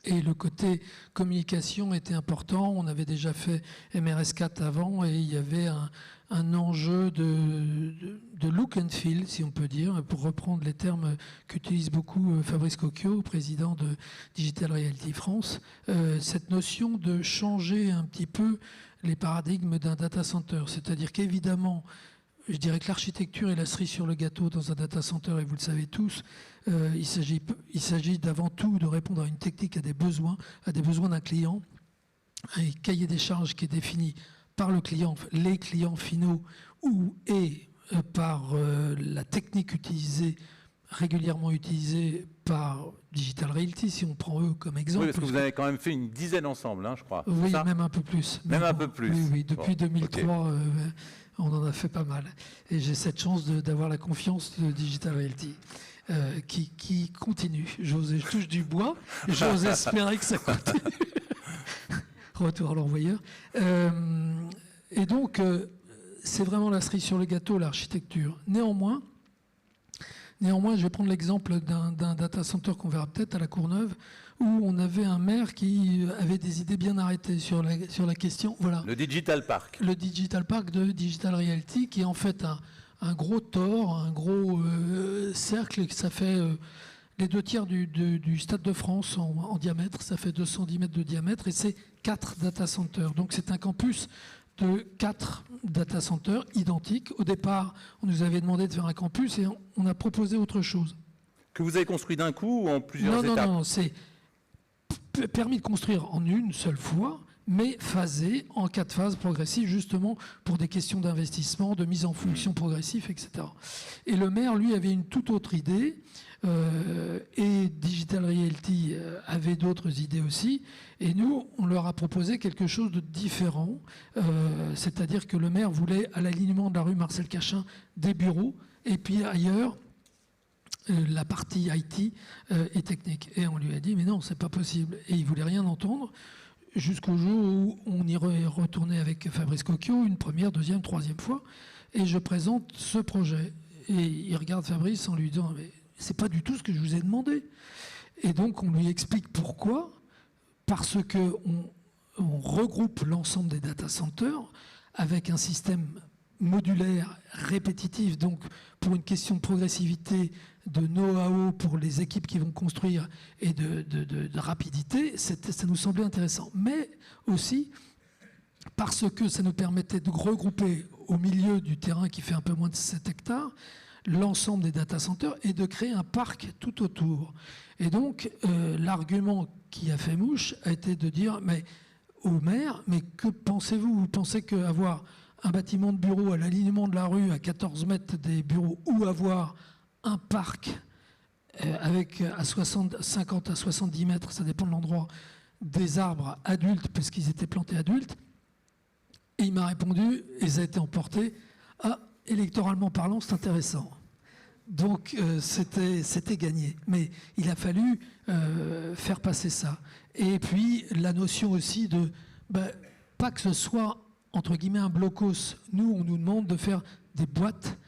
S5: Et le côté communication était important. On avait déjà fait MRS4 avant et il y avait un enjeu de look and feel, si on peut dire, pour reprendre les termes qu'utilise beaucoup Fabrice Cocchio, président de Digital Realty France. Cette notion de changer un petit peu les paradigmes d'un data center. C'est-à-dire qu'évidemment, je dirais que l'architecture est la cerise sur le gâteau dans un data center, et vous le savez tous. Il s'agit d'avant tout de répondre à une technique, à des besoins d'un client, un cahier des charges qui est défini par le client, les clients finaux, et par la technique régulièrement utilisée par Digital Realty, si on prend eux comme exemple.
S1: Oui, parce que vous avez quand même fait une dizaine ensemble, hein, je crois.
S5: Oui, même un peu plus.
S1: Même un peu plus.
S5: Oui, depuis 2003, okay. On en a fait pas mal. Et j'ai cette chance d'avoir la confiance de Digital Realty. Qui continue. Je touche du bois, j'ose espérer que ça continue. Retour à l'envoyeur. Et donc, c'est vraiment la cerise sur le gâteau, l'architecture. Néanmoins, je vais prendre l'exemple d'un data center qu'on verra peut-être à la Courneuve, où on avait un maire qui avait des idées bien arrêtées sur la question. Voilà.
S1: Le Digital Park.
S5: Le Digital Park de Digital Realty, qui est en fait un gros tore, un gros cercle, que ça fait les 2/3 du Stade de France en diamètre, ça fait 210 mètres de diamètre, et c'est 4 data centers. Donc c'est un campus de 4 data centers identiques. Au départ, on nous avait demandé de faire un campus et on a proposé autre chose.
S1: Que vous avez construit d'un coup ou en plusieurs étapes?
S5: Non, c'est permis de construire en une seule fois, mais phasé en 4 phases progressives, justement pour des questions d'investissement, de mise en fonction progressive, etc. Et le maire, lui, avait une toute autre idée, et Digital Realty avait d'autres idées aussi. Et nous, on leur a proposé quelque chose de différent, c'est-à-dire que le maire voulait, à l'alignement de la rue Marcel Cachin, des bureaux, et puis ailleurs, la partie IT et technique. Et on lui a dit, mais non, c'est pas possible. Et il voulait rien entendre, jusqu'au jour où on y est retourné avec Fabrice Cocchio, une première, deuxième, troisième fois, et je présente ce projet. Et il regarde Fabrice en lui disant, mais c'est pas du tout ce que je vous ai demandé. Et donc on lui explique pourquoi. Parce qu'on regroupe l'ensemble des data centers avec un système modulaire, répétitif, donc pour une question de progressivité, de know-how pour les équipes qui vont construire et de rapidité, ça nous semblait intéressant. Mais aussi parce que ça nous permettait de regrouper au milieu du terrain qui fait un peu moins de 7 hectares l'ensemble des data centers et de créer un parc tout autour. Et donc, l'argument qui a fait mouche a été de dire, mais au maire, mais que pensez-vous? Vous pensez qu'avoir un bâtiment de bureau à l'alignement de la rue à 14 mètres des bureaux ou avoir un parc avec à 50 à 70 mètres, ça dépend de l'endroit, des arbres adultes, parce qu'ils étaient plantés adultes? Et il m'a répondu, et ça a été emporté, ah, électoralement parlant, c'est intéressant. Donc c'était gagné. Mais il a fallu faire passer ça. Et puis la notion aussi de, pas que ce soit, entre guillemets, un blocos. Nous, on nous demande de faire des boîtes.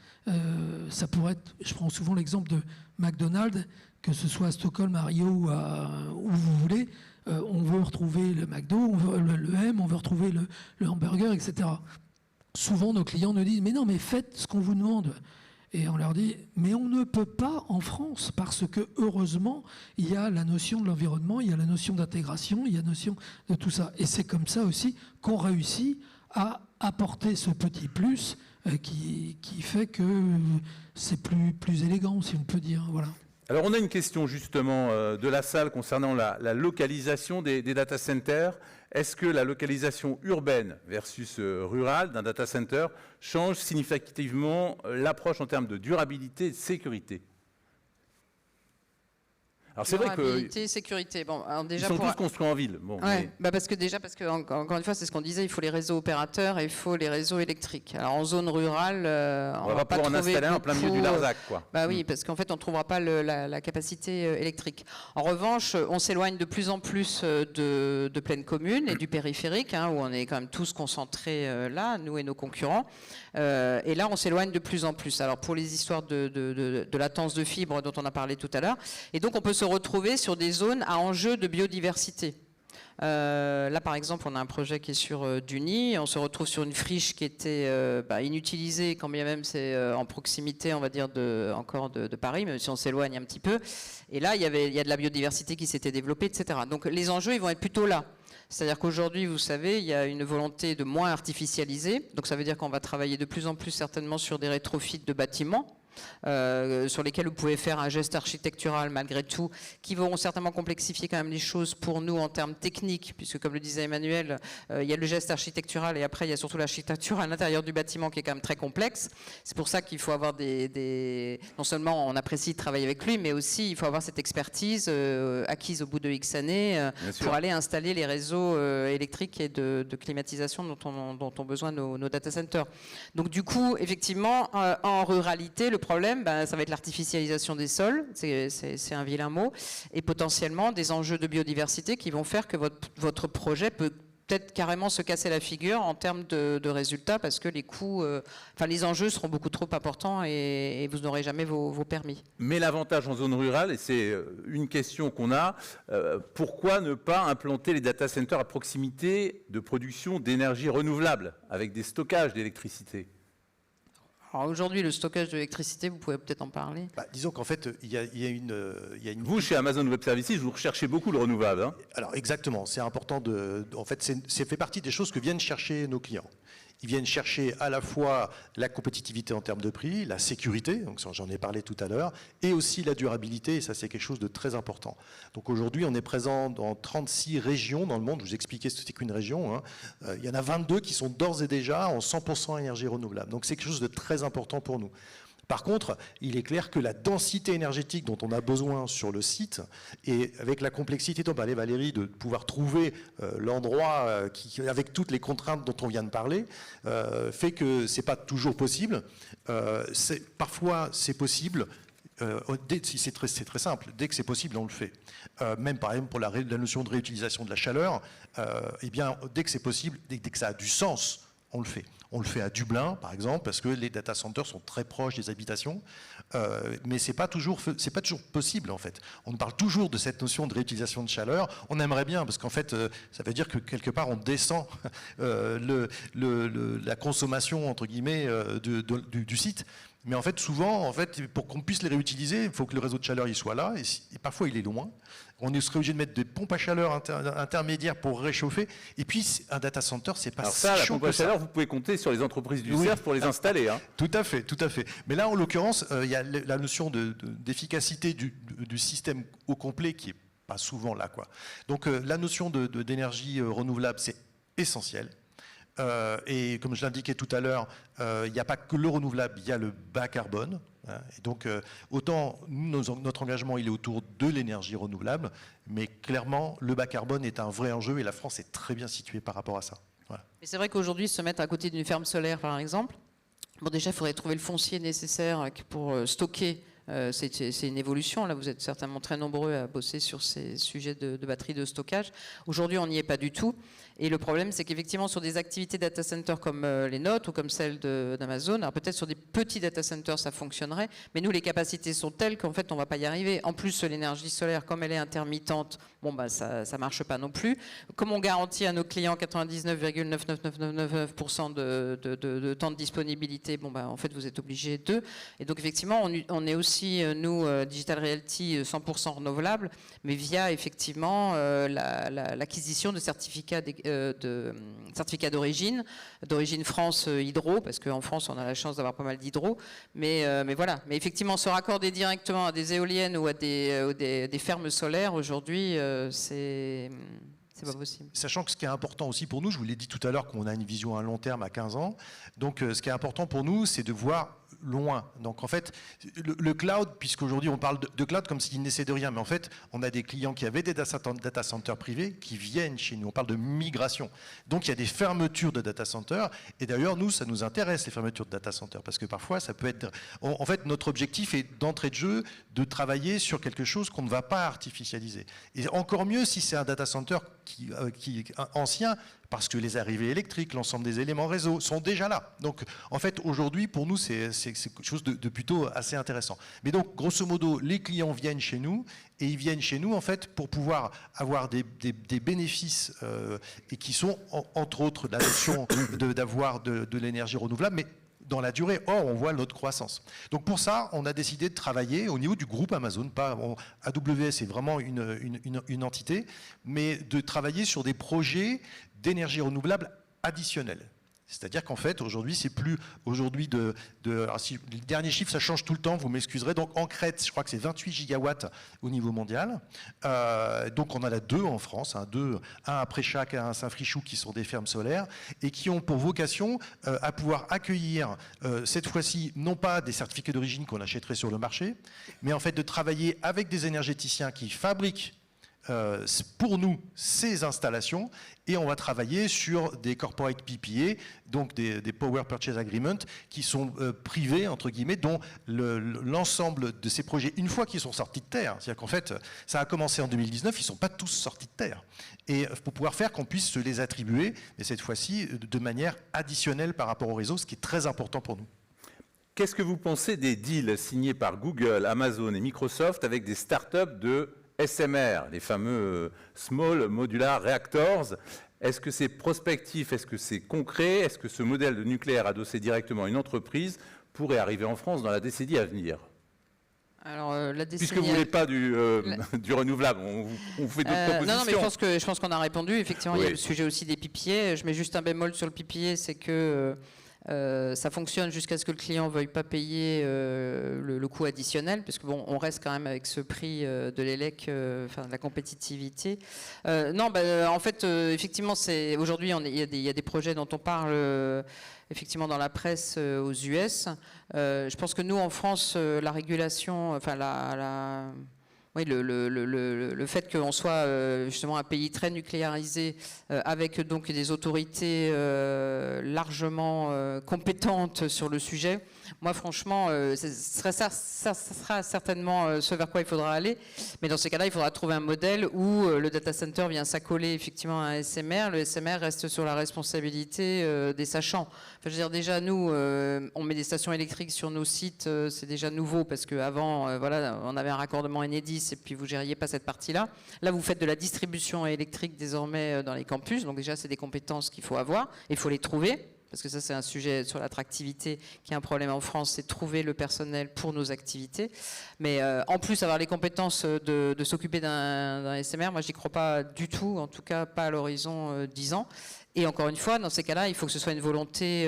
S5: Ça pourrait être, je prends souvent l'exemple de McDonald's, que ce soit à Stockholm, à Rio ou où vous voulez, on veut retrouver le McDo, on veut le M, on veut retrouver le hamburger, etc. Souvent, nos clients nous disent « mais non, mais faites ce qu'on vous demande ». Et on leur dit « mais on ne peut pas en France, parce que heureusement, il y a la notion de l'environnement, il y a la notion d'intégration, il y a la notion de tout ça ». Et c'est comme ça aussi qu'on réussit à apporter ce petit plus qui fait que c'est plus élégant, si on peut dire. Voilà.
S1: Alors on a une question justement de la salle concernant la localisation des data centers. Est-ce que la localisation urbaine versus rurale d'un data center change significativement l'approche en termes de durabilité et de sécurité? Alors c'est vrai que
S3: sécurité. Bon, alors déjà
S1: ils sont tous construits en ville. Bon,
S3: ouais, parce que encore une fois, c'est ce qu'on disait, il faut les réseaux opérateurs et il faut les réseaux électriques. Alors en zone rurale,
S1: on va pas pouvoir en installer un en plein milieu du Larzac, quoi.
S3: Oui, parce qu'en fait, on ne trouvera pas la capacité électrique. En revanche, on s'éloigne de plus en plus de pleines communes et du périphérique, où on est quand même tous concentrés là, nous et nos concurrents. Et là, on s'éloigne de plus en plus. Alors pour les histoires de latence de fibres dont on a parlé tout à l'heure, et donc on peut se retrouver sur des zones à enjeu de biodiversité. Là, par exemple, on a un projet qui est sur Duny. On se retrouve sur une friche qui était inutilisée, quand bien même c'est en proximité, on va dire, de Paris, même si on s'éloigne un petit peu. Et là, il y a de la biodiversité qui s'était développée, etc. Donc les enjeux, ils vont être plutôt là. C'est-à-dire qu'aujourd'hui, vous savez, il y a une volonté de moins artificialiser. Donc ça veut dire qu'on va travailler de plus en plus certainement sur des rétrofits de bâtiments. Sur lesquels vous pouvez faire un geste architectural malgré tout, qui vont certainement complexifier quand même les choses pour nous en termes techniques, puisque comme le disait Emmanuel, il y a le geste architectural et après il y a surtout l'architecture à l'intérieur du bâtiment qui est quand même très complexe. C'est pour ça qu'il faut avoir non seulement on apprécie de travailler avec lui, mais aussi il faut avoir cette expertise acquise au bout de X années pour aller installer les réseaux électriques et de climatisation dont ont besoin nos data centers. Donc du coup, effectivement, en ruralité, le problème, ça va être l'artificialisation des sols, c'est un vilain mot, et potentiellement des enjeux de biodiversité qui vont faire que votre projet peut peut-être carrément se casser la figure en termes de résultats, parce que les coûts, les enjeux seront beaucoup trop importants et vous n'aurez jamais vos permis.
S1: Mais l'avantage en zone rurale, et c'est une question qu'on a, pourquoi ne pas implanter les data centers à proximité de production d'énergie renouvelable, avec des stockages d'électricité?
S3: Alors aujourd'hui, le stockage de l'électricité, vous pouvez peut-être en parler.
S4: Disons qu'en fait, il y a une...
S1: Vous, chez Amazon Web Services, vous recherchez beaucoup le renouvelable. Hein.
S4: Alors exactement, c'est important en fait, c'est fait partie des choses que viennent chercher nos clients. Ils viennent chercher à la fois la compétitivité en termes de prix, la sécurité, donc j'en ai parlé tout à l'heure, et aussi la durabilité, et ça c'est quelque chose de très important. Donc aujourd'hui, on est présent dans 36 régions dans le monde. Je vous expliquais ce que c'est qu'une région. Hein. Il y en a 22 qui sont d'ores et déjà en 100% énergie renouvelable. Donc c'est quelque chose de très important pour nous. Par contre, il est clair que la densité énergétique dont on a besoin sur le site, et avec la complexité dont parlait Valérie, de pouvoir trouver l'endroit avec toutes les contraintes dont on vient de parler, fait que c'est pas toujours possible. Parfois, c'est possible. C'est très simple. Dès que c'est possible, on le fait. Même par exemple pour la notion de réutilisation de la chaleur, eh bien, dès que c'est possible, dès que ça a du sens, on le fait. On le fait à Dublin, par exemple, parce que les data centers sont très proches des habitations, mais c'est pas toujours possible, en fait. On parle toujours de cette notion de réutilisation de chaleur. On aimerait bien, parce qu'en fait, ça veut dire que quelque part, on descend la consommation, entre guillemets, du site. Mais en fait, souvent, en fait, pour qu'on puisse les réutiliser, il faut que le réseau de chaleur il soit là, et parfois il est loin. On serait obligé de mettre des pompes à chaleur intermédiaires pour réchauffer. Et puis, un data center, c'est pas si chaud que ça.
S1: La pompe à chaleur, vous pouvez compter sur les entreprises du CERF pour les installer. Hein.
S4: Tout à fait, tout à fait. Mais là, en l'occurrence, il y a la notion d'efficacité du système au complet qui est pas souvent là, quoi. Donc, la notion d'énergie renouvelable, c'est essentiel. Et comme je l'indiquais tout à l'heure, il n'y a pas que le renouvelable, il y a le bas carbone. Hein, et donc, autant notre engagement, il est autour de l'énergie renouvelable, mais clairement, le bas carbone est un vrai enjeu et la France est très bien située par rapport à ça. Voilà.
S3: Mais c'est vrai qu'aujourd'hui, se mettre à côté d'une ferme solaire, par exemple, bon, déjà, il faudrait trouver le foncier nécessaire pour stocker. C'est une évolution. Là, vous êtes certainement très nombreux à bosser sur ces sujets de batteries de stockage. Aujourd'hui, on n'y est pas du tout. Et le problème, c'est qu'effectivement, sur des activités data center comme les nôtres ou comme celles d'Amazon, alors peut-être sur des petits data centers, ça fonctionnerait, mais nous, les capacités sont telles qu'en fait, on ne va pas y arriver. En plus, l'énergie solaire, comme elle est intermittente, bon, bah, ça ne marche pas non plus. Comme on garantit à nos clients 99,99999% de temps de disponibilité, bon, bah, en fait, vous êtes obligés d'eux. Et donc, effectivement, on est aussi, nous, Digital Realty, 100% renouvelable, mais via, effectivement, l'acquisition de certificats d'origine France hydro, parce qu'en France on a la chance d'avoir pas mal d'hydro, mais voilà. Mais effectivement, se raccorder directement à des éoliennes ou à des fermes solaires aujourd'hui, c'est pas possible.
S4: Sachant que ce qui est important aussi pour nous, je vous l'ai dit tout à l'heure qu'on a une vision à long terme à 15 ans, donc ce qui est important pour nous, c'est de voir loin. Donc en fait, le cloud, puisqu'aujourd'hui on parle de cloud comme s'il n'essaie de rien, mais en fait, on a des clients qui avaient des data centers privés qui viennent chez nous. On parle de migration. Donc il y a des fermetures de data centers, et d'ailleurs, nous, ça nous intéresse, les fermetures de data centers, parce que parfois, ça peut être... En fait, notre objectif est d'entrée de jeu de travailler sur quelque chose qu'on ne va pas artificialiser. Et encore mieux si c'est un data center qui est ancien, parce que les arrivées électriques, l'ensemble des éléments réseau sont déjà là. Donc, en fait, aujourd'hui, pour nous, c'est quelque chose de plutôt assez intéressant. Mais donc, grosso modo, les clients viennent chez nous, et ils viennent chez nous, en fait, pour pouvoir avoir des bénéfices, et qui sont, entre autres, la notion d'avoir de l'énergie renouvelable, mais dans la durée. Or, on voit notre croissance. Donc pour ça, on a décidé de travailler au niveau du groupe Amazon. AWS est vraiment une entité, mais de travailler sur des projets d'énergie renouvelable additionnels. C'est-à-dire qu'en fait, aujourd'hui, c'est plus aujourd'hui alors si les derniers chiffres, ça change tout le temps, vous m'excuserez. Donc en Crète, je crois que c'est 28 gigawatts au niveau mondial. Donc on en a 2 en France, un à Préchac et un à Saint-Frichou qui sont des fermes solaires et qui ont pour vocation à pouvoir accueillir cette fois-ci, non pas des certificats d'origine qu'on achèterait sur le marché, mais en fait de travailler avec des énergéticiens qui fabriquent pour nous ces installations, et on va travailler sur des corporate PPA, donc des Power Purchase Agreement, qui sont privés, entre guillemets, dont l'ensemble de ces projets, une fois qu'ils sont sortis de terre, c'est-à-dire qu'en fait, ça a commencé en 2019, ils ne sont pas tous sortis de terre. Et pour pouvoir faire qu'on puisse se les attribuer, mais cette fois-ci de manière additionnelle par rapport au réseau, ce qui est très important pour nous.
S1: Qu'est-ce que vous pensez des deals signés par Google, Amazon et Microsoft avec des startups de SMR, les fameux Small Modular Reactors? Est-ce que c'est prospectif? Est-ce que c'est concret? Est-ce que ce modèle de nucléaire adossé directement à une entreprise pourrait arriver en France dans la décennie à venir?
S3: Alors, la décennie...
S1: Puisque vous ne voulez pas du renouvelable, on fait d'autres propositions.
S3: Non, mais je pense qu'on a répondu. Effectivement, il y a le sujet aussi des PPA. Je mets juste un bémol sur le PPA, c'est que ça fonctionne jusqu'à ce que le client ne veuille pas payer le coût additionnel, parce que bon, on reste quand même avec ce prix de l'élec, enfin de la compétitivité. En fait, effectivement, aujourd'hui, il y a des projets dont on parle effectivement dans la presse aux US. Je pense que nous, en France, la régulation, enfin oui, le fait qu'on soit justement un pays très nucléarisé, avec donc des autorités largement compétentes sur le sujet, moi franchement, ça sera certainement ce vers quoi il faudra aller. Mais dans ces cas-là, il faudra trouver un modèle où le data center vient s'accoler effectivement à un SMR. Le SMR reste sur la responsabilité des sachants. Enfin, je veux dire, déjà, nous, on met des stations électriques sur nos sites, c'est déjà nouveau parce qu'avant, voilà, on avait un raccordement Enedis et puis vous gériez pas cette partie-là. Là, vous faites de la distribution électrique désormais dans les campus, donc déjà, c'est des compétences qu'il faut avoir, il faut les trouver. Parce que ça, c'est un sujet sur l'attractivité qui est un problème en France, c'est de trouver le personnel pour nos activités. Mais en plus, avoir les compétences de s'occuper d'un SMR, moi, j'y crois pas du tout, en tout cas pas à l'horizon 10 ans. Et encore une fois, dans ces cas-là, il faut que ce soit une volonté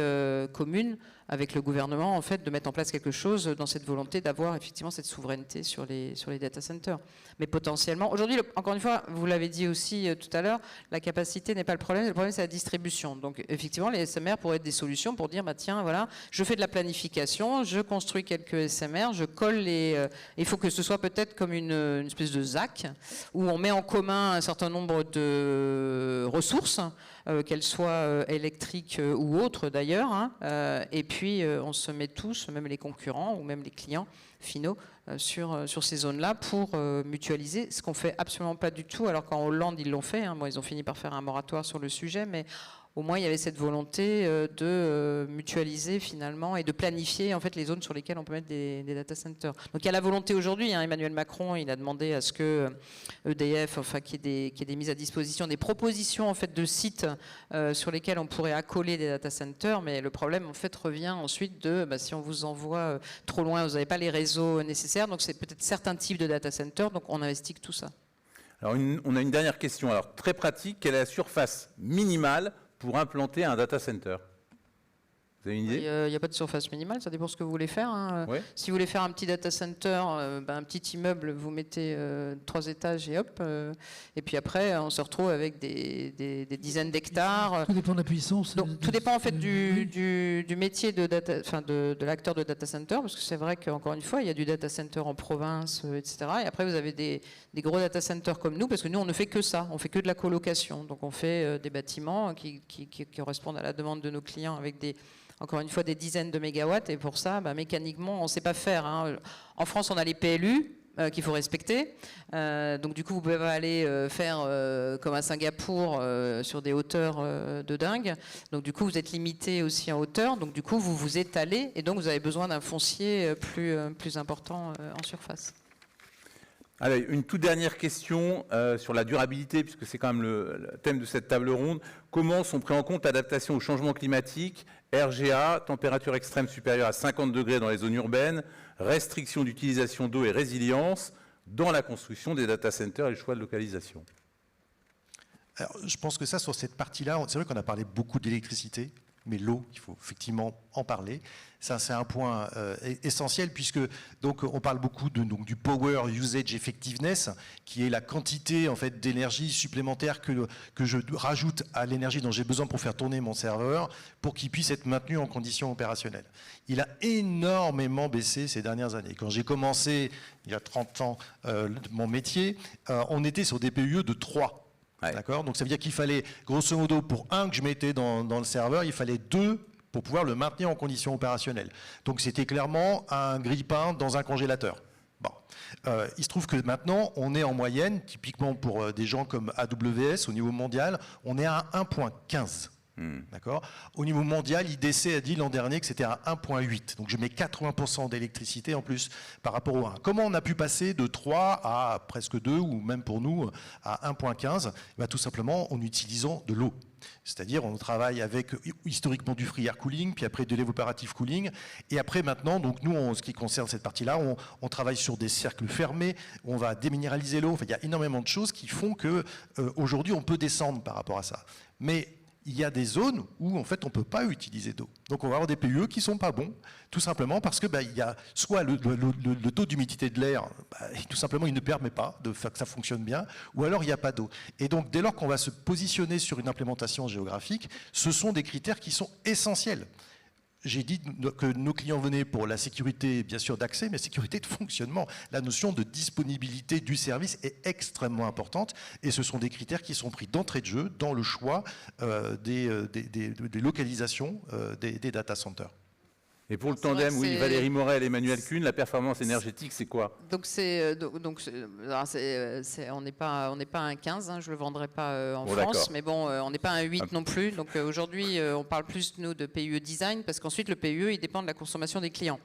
S3: commune avec le gouvernement, en fait, de mettre en place quelque chose dans cette volonté d'avoir effectivement cette souveraineté sur les data centers. Mais potentiellement, aujourd'hui, encore une fois, vous l'avez dit aussi tout à l'heure, la capacité n'est pas le problème c'est la distribution. Donc effectivement, les SMR pourraient être des solutions pour dire, bah, tiens, voilà, je fais de la planification, je construis quelques SMR, je colle les... il faut que ce soit peut-être comme une espèce de ZAC, où on met en commun un certain nombre de ressources, qu'elles soient électriques ou autres d'ailleurs, hein, et puis on se met tous, même les concurrents ou même les clients finaux, sur ces zones-là pour mutualiser, ce qu'on fait absolument pas du tout, alors qu'en Hollande ils l'ont fait, hein. Bon, ils ont fini par faire un moratoire sur le sujet, mais au moins il y avait cette volonté de mutualiser finalement et de planifier en fait les zones sur lesquelles on peut mettre des data centers. Donc il y a la volonté aujourd'hui, hein, Emmanuel Macron il a demandé à ce que EDF, enfin qu'il y ait des mises à disposition, des propositions en fait de sites sur lesquels on pourrait accoler des data centers, mais le problème en fait revient ensuite de si on vous envoie trop loin, vous n'avez pas les réseaux nécessaires, donc c'est peut-être certains types de data centers, donc on investit tout ça.
S1: Alors on a une dernière question, alors très pratique, quelle est la surface minimale pour implanter un data center? Vous avez une idée?
S3: Il n'y a pas de surface minimale, ça dépend de ce que vous voulez faire. Hein.
S1: Ouais.
S3: Si vous voulez faire un petit data center, un petit immeuble, vous mettez 3 étages et hop. Et puis après, on se retrouve avec des dizaines d'hectares.
S5: Tout dépend de la puissance.
S3: Donc, tout dépend en fait du métier de l'acteur de data center, parce que c'est vrai qu'encore une fois, il y a du data center en province, etc. Et après, vous avez des gros data centers comme nous, parce que nous, on ne fait que ça, on fait que de la colocation. Donc, on fait des bâtiments qui correspondent à la demande de nos clients avec encore une fois, des dizaines de mégawatts. Et pour ça, mécaniquement, on ne sait pas faire. Hein. En France, on a les PLU qu'il faut respecter. Donc, du coup, vous pouvez pas aller faire comme à Singapour sur des hauteurs de dingue. Donc, du coup, vous êtes limité aussi en hauteur. Donc, du coup, vous vous étalez. Et donc, vous avez besoin d'un foncier plus important en surface.
S1: Allez, une toute dernière question sur la durabilité, puisque c'est quand même le thème de cette table ronde. Comment sont pris en compte l'adaptation au changement climatique, RGA, température extrême supérieure à 50 degrés dans les zones urbaines, restriction d'utilisation d'eau et résilience dans la construction des data centers et le choix de localisation?
S4: Alors, je pense que ça, sur cette partie-là, c'est vrai qu'on a parlé beaucoup d'électricité, mais l'eau, il faut effectivement en parler. Ça, c'est un point essentiel, puisque donc, on parle beaucoup du Power Usage Effectiveness, qui est la quantité en fait, d'énergie supplémentaire que je rajoute à l'énergie dont j'ai besoin pour faire tourner mon serveur, pour qu'il puisse être maintenu en conditions opérationnelles. Il a énormément baissé ces dernières années. Quand j'ai commencé, il y a 30 ans, mon métier, on était sur des PUE de 3. Ouais. D'accord. Donc ça veut dire qu'il fallait, grosso modo, pour un que je mettais dans le serveur, il fallait 2 pour pouvoir le maintenir en conditions opérationnelles. Donc c'était clairement un grille-pain dans un congélateur. Bon. Il se trouve que maintenant, on est en moyenne, typiquement pour des gens comme AWS au niveau mondial, on est à 1,15. D'accord. Au niveau mondial, IDC a dit l'an dernier que c'était à 1,8. Donc je mets 80% d'électricité en plus par rapport au 1. Comment on a pu passer de 3 à presque 2, ou même pour nous à 1,15 ? Tout simplement en utilisant de l'eau. C'est-à-dire on travaille avec historiquement du free air cooling, puis après de l'évaporative cooling, et après maintenant, donc nous en ce qui concerne cette partie-là, on travaille sur des cercles fermés, on va déminéraliser l'eau. Enfin, il y a énormément de choses qui font que aujourd'hui on peut descendre par rapport à ça. Mais il y a des zones où en fait on ne peut pas utiliser d'eau. Donc on va avoir des PUE qui ne sont pas bons, tout simplement parce que il y a soit le taux d'humidité de l'air, tout simplement il ne permet pas de faire que ça fonctionne bien, ou alors il n'y a pas d'eau. Et donc dès lors qu'on va se positionner sur une implémentation géographique, ce sont des critères qui sont essentiels. J'ai dit que nos clients venaient pour la sécurité, bien sûr, d'accès, mais sécurité de fonctionnement. La notion de disponibilité du service est extrêmement importante et ce sont des critères qui sont pris d'entrée de jeu dans le choix des localisations des data centers.
S1: Et pour le tandem, oui, Valérie Morel, Emmanuel Kuhn, la performance énergétique, c'est quoi ?
S3: On n'est pas un 15, hein, je le vendrai pas en France,
S1: d'accord.
S3: mais bon, on n'est pas un 8 non plus. Donc aujourd'hui, on parle plus nous de PUE design parce qu'ensuite le PUE il dépend de la consommation des clients.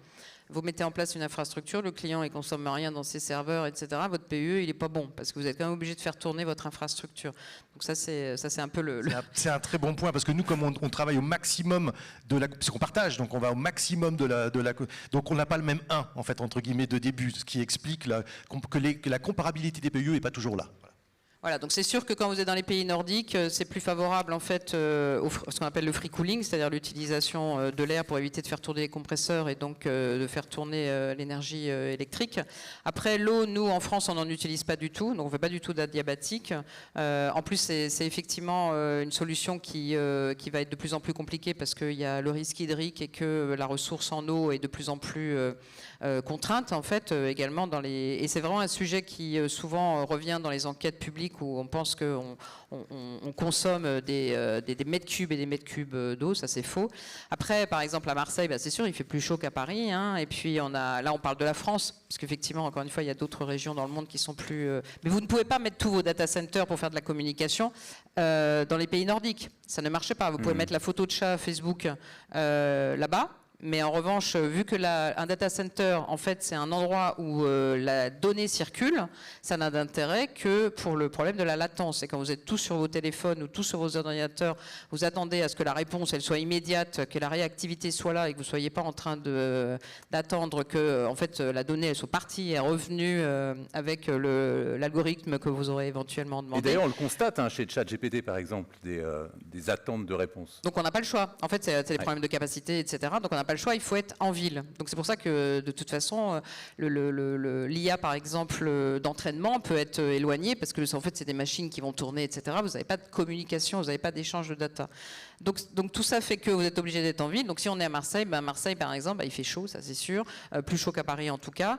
S3: Vous mettez en place une infrastructure, le client il consomme rien dans ses serveurs, etc. Votre PUE il est pas bon parce que vous êtes quand même obligé de faire tourner votre infrastructure. Donc ça c'est un peu le...
S4: C'est un très bon point parce que nous comme on travaille au maximum parce qu'on partage, donc on va au maximum donc on n'a pas le même 1 en fait entre guillemets de début, ce qui explique que la comparabilité des PUE n'est pas toujours là.
S3: Voilà, donc c'est sûr que quand vous êtes dans les pays nordiques, c'est plus favorable en fait ce qu'on appelle le free cooling, c'est-à-dire l'utilisation de l'air pour éviter de faire tourner les compresseurs et donc de faire tourner l'énergie électrique. Après l'eau, nous en France, on n'en utilise pas du tout, donc on ne fait pas du tout d'adiabatique. En plus, c'est effectivement une solution qui va être de plus en plus compliquée parce qu'il y a le risque hydrique et que la ressource en eau est de plus en plus contrainte en fait également et c'est vraiment un sujet qui souvent revient dans les enquêtes publiques où on pense qu'on consomme des mètres cubes et des mètres cubes d'eau, ça c'est faux. Après, par exemple à Marseille, c'est sûr, il fait plus chaud qu'à Paris, hein, et puis là on parle de la France, parce qu'effectivement, encore une fois, il y a d'autres régions dans le monde qui sont plus... Mais vous ne pouvez pas mettre tous vos data centers pour faire de la communication dans les pays nordiques, ça ne marche pas. Vous pouvez mettre la photo de chat Facebook là-bas, mais en revanche, vu que un data center, en fait, c'est un endroit où la donnée circule, ça n'a d'intérêt que pour le problème de la latence. Et quand vous êtes tous sur vos téléphones ou tous sur vos ordinateurs, vous attendez à ce que la réponse elle soit immédiate, que la réactivité soit là et que vous ne soyez pas en train d'attendre que en fait, la donnée elle soit partie et revenue avec l'algorithme que vous aurez éventuellement demandé.
S1: Et d'ailleurs, on le constate chez ChatGPT, par exemple, des attentes de réponse.
S3: Donc on n'a pas le choix. En fait, c'est des problèmes de capacité, etc. Donc on n'a pas le choix, il faut être en ville. Donc c'est pour ça que de toute façon, l'IA par exemple d'entraînement peut être éloigné parce que en fait c'est des machines qui vont tourner, etc. Vous n'avez pas de communication, vous n'avez pas d'échange de data. Donc tout ça fait que vous êtes obligé d'être en ville. Donc si on est à Marseille, Marseille par exemple, il fait chaud, ça c'est sûr, plus chaud qu'à Paris en tout cas.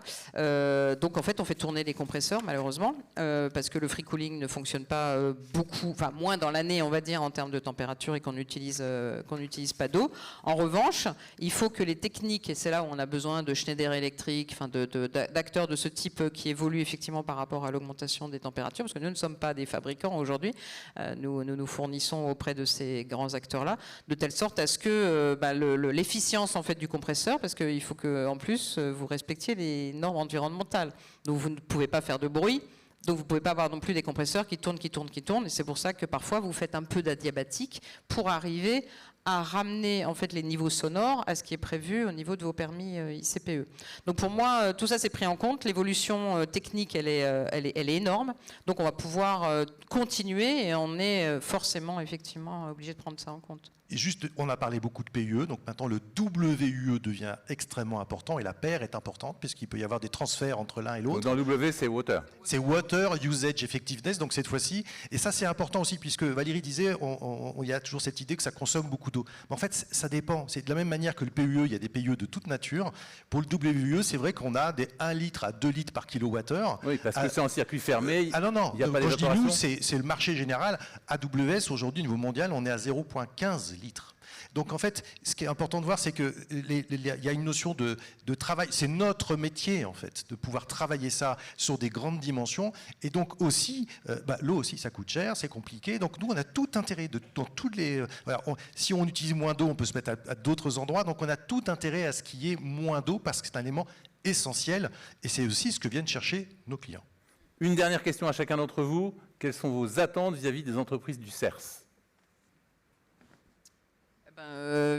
S3: Donc en fait on fait tourner les compresseurs malheureusement parce que le free cooling ne fonctionne pas beaucoup, enfin moins dans l'année on va dire en termes de température et qu'on n'utilise pas d'eau. En revanche, il faut que les techniques, et c'est là où on a besoin de Schneider Electric, enfin d'acteurs de ce type qui évoluent effectivement par rapport à l'augmentation des températures, parce que nous ne sommes pas des fabricants aujourd'hui, nous fournissons auprès de ces grands acteurs-là, de telle sorte à ce que l'efficience en fait du compresseur, parce qu'il faut que en plus vous respectiez les normes environnementales, donc vous ne pouvez pas faire de bruit. Donc vous ne pouvez pas avoir non plus des compresseurs qui tournent, et c'est pour ça que parfois vous faites un peu d'adiabatique pour arriver à ramener en fait les niveaux sonores à ce qui est prévu au niveau de vos permis ICPE. Donc pour moi, tout ça c'est pris en compte. L'évolution technique, elle est énorme. Donc on va pouvoir continuer et on est forcément effectivement obligé de prendre ça en compte.
S4: Et juste, on a parlé beaucoup de PUE, donc maintenant le WUE devient extrêmement important et la paire est importante puisqu'il peut y avoir des transferts entre l'un et l'autre.
S1: Dans le W, c'est Water.
S4: C'est Water Usage Effectiveness, donc cette fois-ci, et ça c'est important aussi puisque Valérie disait, il y a toujours cette idée que ça consomme beaucoup d'eau. Mais en fait, ça dépend. C'est de la même manière que le PUE, il y a des PUE de toute nature. Pour le WUE, c'est vrai qu'on a des 1 litre à 2 litres par kilowattheure.
S1: Oui, parce que c'est en circuit fermé.
S4: Ah non,
S1: il n'y a pas
S4: quand je dis nous,
S1: d'évaporation.
S4: c'est le marché général. AWS, aujourd'hui, au niveau mondial, on est à 0,15 litres. Donc en fait, ce qui est important de voir, c'est qu'il y a une notion de travail. C'est notre métier, en fait, de pouvoir travailler ça sur des grandes dimensions. Et donc aussi, l'eau aussi, ça coûte cher, c'est compliqué. Donc nous, on a tout intérêt, dans toutes les... voilà, si on utilise moins d'eau, on peut se mettre à d'autres endroits. Donc on a tout intérêt à ce qu'il y ait moins d'eau, parce que c'est un élément essentiel. Et c'est aussi ce que viennent chercher nos clients.
S1: Une dernière question à chacun d'entre vous. Quelles sont vos attentes vis-à-vis des entreprises du CERS ?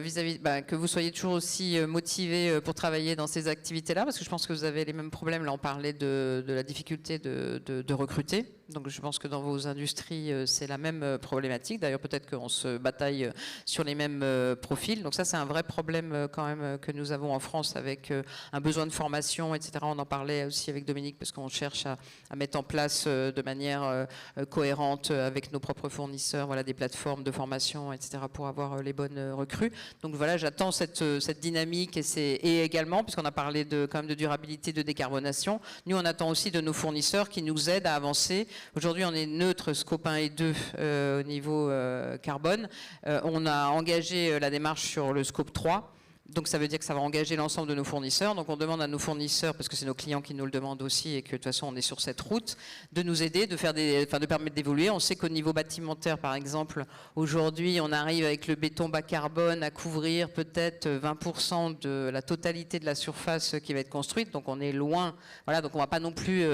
S3: Vis-à-vis, que vous soyez toujours aussi motivé pour travailler dans ces activités-là, parce que je pense que vous avez les mêmes problèmes. Là, on parlait de la difficulté de recruter. Donc, je pense que dans vos industries, c'est la même problématique. D'ailleurs, peut-être qu'on se bataille sur les mêmes profils. Donc, ça, c'est un vrai problème quand même que nous avons en France avec un besoin de formation, etc. On en parlait aussi avec Dominique, parce qu'on cherche à mettre en place de manière cohérente avec nos propres fournisseurs, voilà, des plateformes de formation, etc. pour avoir les bonnes recrues. Donc voilà, j'attends cette dynamique et également, puisqu'on a parlé quand même de durabilité, de décarbonation, nous on attend aussi de nos fournisseurs qui nous aident à avancer. Aujourd'hui on est neutre scope 1 et 2 au niveau carbone. On a engagé la démarche sur le scope 3. Donc ça veut dire que ça va engager l'ensemble de nos fournisseurs. Donc on demande à nos fournisseurs, parce que c'est nos clients qui nous le demandent aussi et que de toute façon on est sur cette route, de nous aider, de permettre d'évoluer. On sait qu'au niveau bâtimentaire, par exemple, aujourd'hui on arrive avec le béton bas carbone à couvrir peut-être 20% de la totalité de la surface qui va être construite. Donc on est loin. Voilà, donc on ne va pas non plus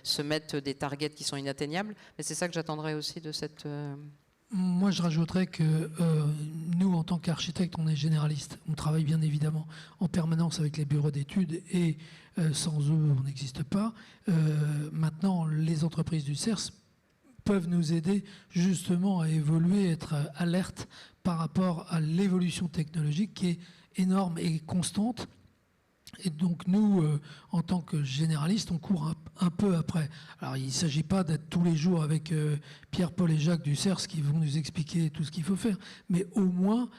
S3: se mettre des targets qui sont inatteignables. Mais c'est ça que j'attendrai aussi de cette...
S5: Moi, je rajouterais que nous, en tant qu'architectes, on est généralistes. On travaille bien évidemment en permanence avec les bureaux d'études et sans eux, on n'existe pas. Maintenant, les entreprises du CERS peuvent nous aider justement à évoluer, être alertes par rapport à l'évolution technologique qui est énorme et constante. Et donc nous, en tant que généralistes, on court un peu après. Alors il ne s'agit pas d'être tous les jours avec Pierre, Paul et Jacques du CERS qui vont nous expliquer tout ce qu'il faut faire, mais au moins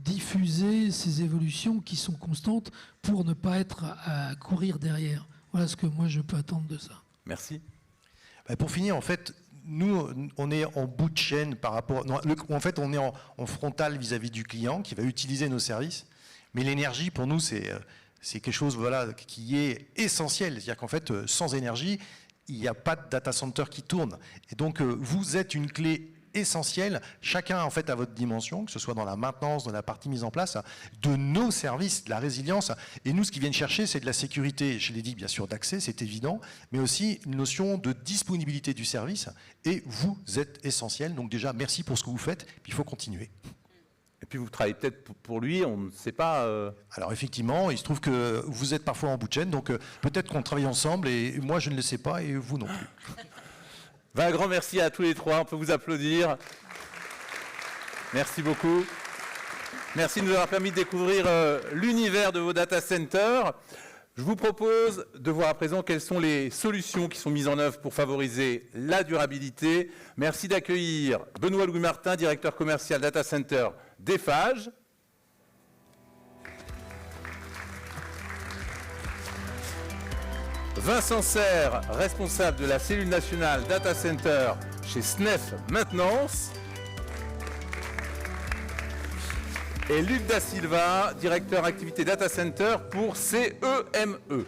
S5: diffuser ces évolutions qui sont constantes pour ne pas être à courir derrière. Voilà ce que moi je peux attendre de ça.
S1: Merci.
S4: Pour finir, en fait, nous, on est en bout de chaîne par rapport... Non, en fait, on est en frontal vis-à-vis du client qui va utiliser nos services, mais l'énergie, pour nous, c'est quelque chose, voilà, qui est essentiel. C'est-à-dire qu'en fait, sans énergie, il n'y a pas de data center qui tourne. Et donc, vous êtes une clé essentielle, chacun en fait à votre dimension, que ce soit dans la maintenance, dans la partie mise en place, de nos services, de la résilience. Et nous, ce qu'ils viennent chercher, c'est de la sécurité, je l'ai dit, bien sûr, d'accès, c'est évident, mais aussi une notion de disponibilité du service. Et vous êtes essentiel. Donc déjà, merci pour ce que vous faites. Puis il faut continuer.
S1: Et puis vous travaillez peut-être pour lui, on ne sait pas...
S4: Alors effectivement, il se trouve que vous êtes parfois en bout de chaîne, donc peut-être qu'on travaille ensemble, et moi je ne le sais pas, et vous non plus.
S1: Un grand merci à tous les trois, on peut vous applaudir. Merci beaucoup. Merci de nous avoir permis de découvrir l'univers de vos data centers. Je vous propose de voir à présent quelles sont les solutions qui sont mises en œuvre pour favoriser la durabilité. Merci d'accueillir Benoît Louis Martin, directeur commercial data center d'Eiffage. Vincent Serre, responsable de la cellule nationale data center chez SNEF Maintenance. Et Luc Da Silva, directeur activité data center pour CEME.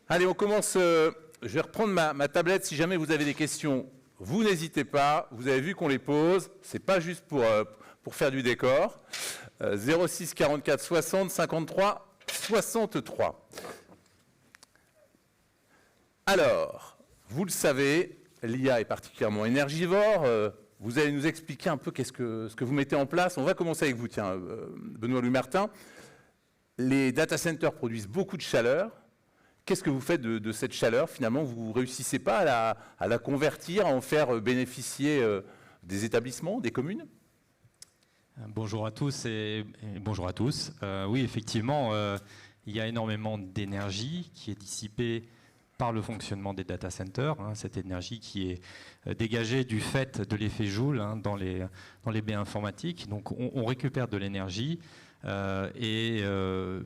S1: Allez, on commence. Je vais reprendre ma tablette. Si jamais vous avez des questions, vous n'hésitez pas. Vous avez vu qu'on les pose. Ce n'est pas juste pour faire du décor. 06 44 60 53 63. Alors, vous le savez, l'IA est particulièrement énergivore. Vous allez nous expliquer un peu ce que vous mettez en place. On va commencer avec vous, tiens, Benoît Louis Martin. Les data centers produisent beaucoup de chaleur. Qu'est-ce que vous faites de cette chaleur? Finalement, vous ne réussissez pas à la convertir, à en faire bénéficier des établissements, des communes?
S6: Bonjour à tous et bonjour à tous. Oui, effectivement, il y a énormément d'énergie qui est dissipée par le fonctionnement des data centers, cette énergie qui est dégagée du fait de l'effet Joule dans les baies informatiques. Donc on récupère de l'énergie et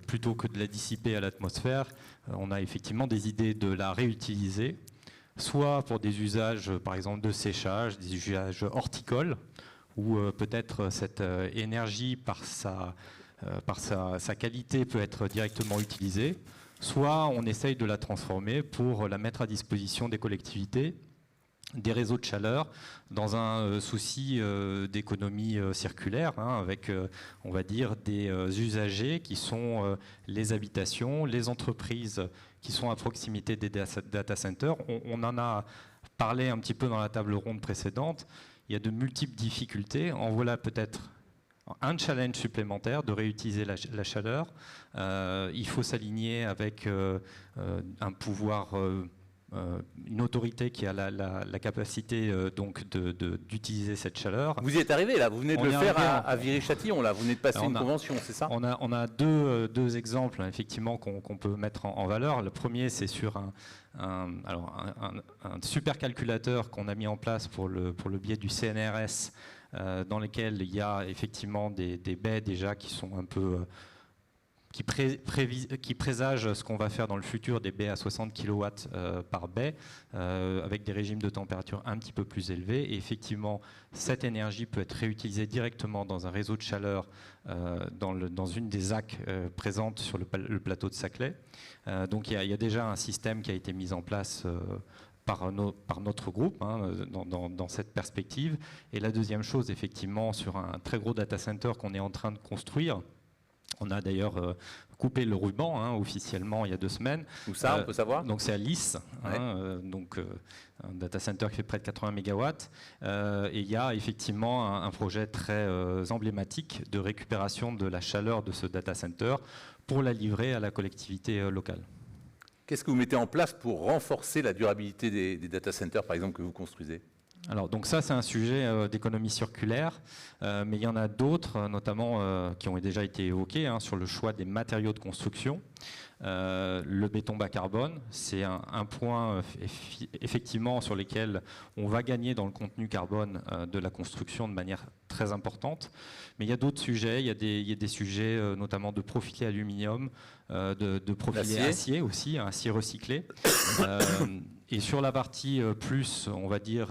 S6: plutôt que de la dissiper à l'atmosphère, on a effectivement des idées de la réutiliser soit pour des usages, par exemple, de séchage, des usages horticoles, où peut-être cette énergie, par sa qualité, peut être directement utilisée, soit on essaye de la transformer pour la mettre à disposition des collectivités, des réseaux de chaleur, dans un souci d'économie circulaire, hein, avec, on va dire, des usagers qui sont les habitations, les entreprises qui sont à proximité des data centers. On en a parlé un petit peu dans la table ronde précédente. Il y a de multiples difficultés. En voilà peut-être un challenge supplémentaire de réutiliser la chaleur. Il faut s'aligner avec un pouvoir, une autorité qui a la capacité donc d'utiliser cette chaleur.
S1: Vous y êtes arrivé là, vous venez de
S6: On
S1: le
S6: y est
S1: faire
S6: arrivé
S1: à Viry-Châtillon, là, vous venez de passer
S6: Alors,
S1: une convention, c'est ça?
S6: On a deux exemples effectivement qu'on peut mettre en valeur. Le premier, c'est sur un supercalculateur qu'on a mis en place pour le biais du CNRS, dans lequel il y a effectivement des baies déjà qui sont un peu qui présagent ce qu'on va faire dans le futur, des baies à 60 kW par baie, avec des régimes de température un petit peu plus élevés. Et effectivement, cette énergie peut être réutilisée directement dans un réseau de chaleur dans une des ZAC présentes sur le plateau de Saclay. Donc il y a déjà un système qui a été mis en place par notre groupe, hein, dans cette perspective. Et la deuxième chose, effectivement, sur un très gros data center qu'on est en train de construire, on a d'ailleurs coupé le ruban, hein, officiellement il y a 2 semaines.
S1: Où ça, on peut savoir?
S6: Donc c'est à Lys,
S1: Ouais.
S6: hein, un data center qui fait près de 80 MW. Et il y a effectivement un projet très emblématique de récupération de la chaleur de ce data center pour la livrer à la collectivité locale.
S1: Qu'est-ce que vous mettez en place pour renforcer la durabilité des data centers, par exemple, que vous construisez?
S6: Alors, donc ça, c'est un sujet d'économie circulaire, mais il y en a d'autres, notamment qui ont déjà été évoqués, hein, sur le choix des matériaux de construction. Le béton bas carbone, c'est un point effectivement sur lequel on va gagner dans le contenu carbone de la construction de manière très importante. Mais il y a d'autres sujets, il y a des sujets notamment de profilé aluminium, de profilé acier aussi, acier recyclé. Et sur la partie plus, on va dire,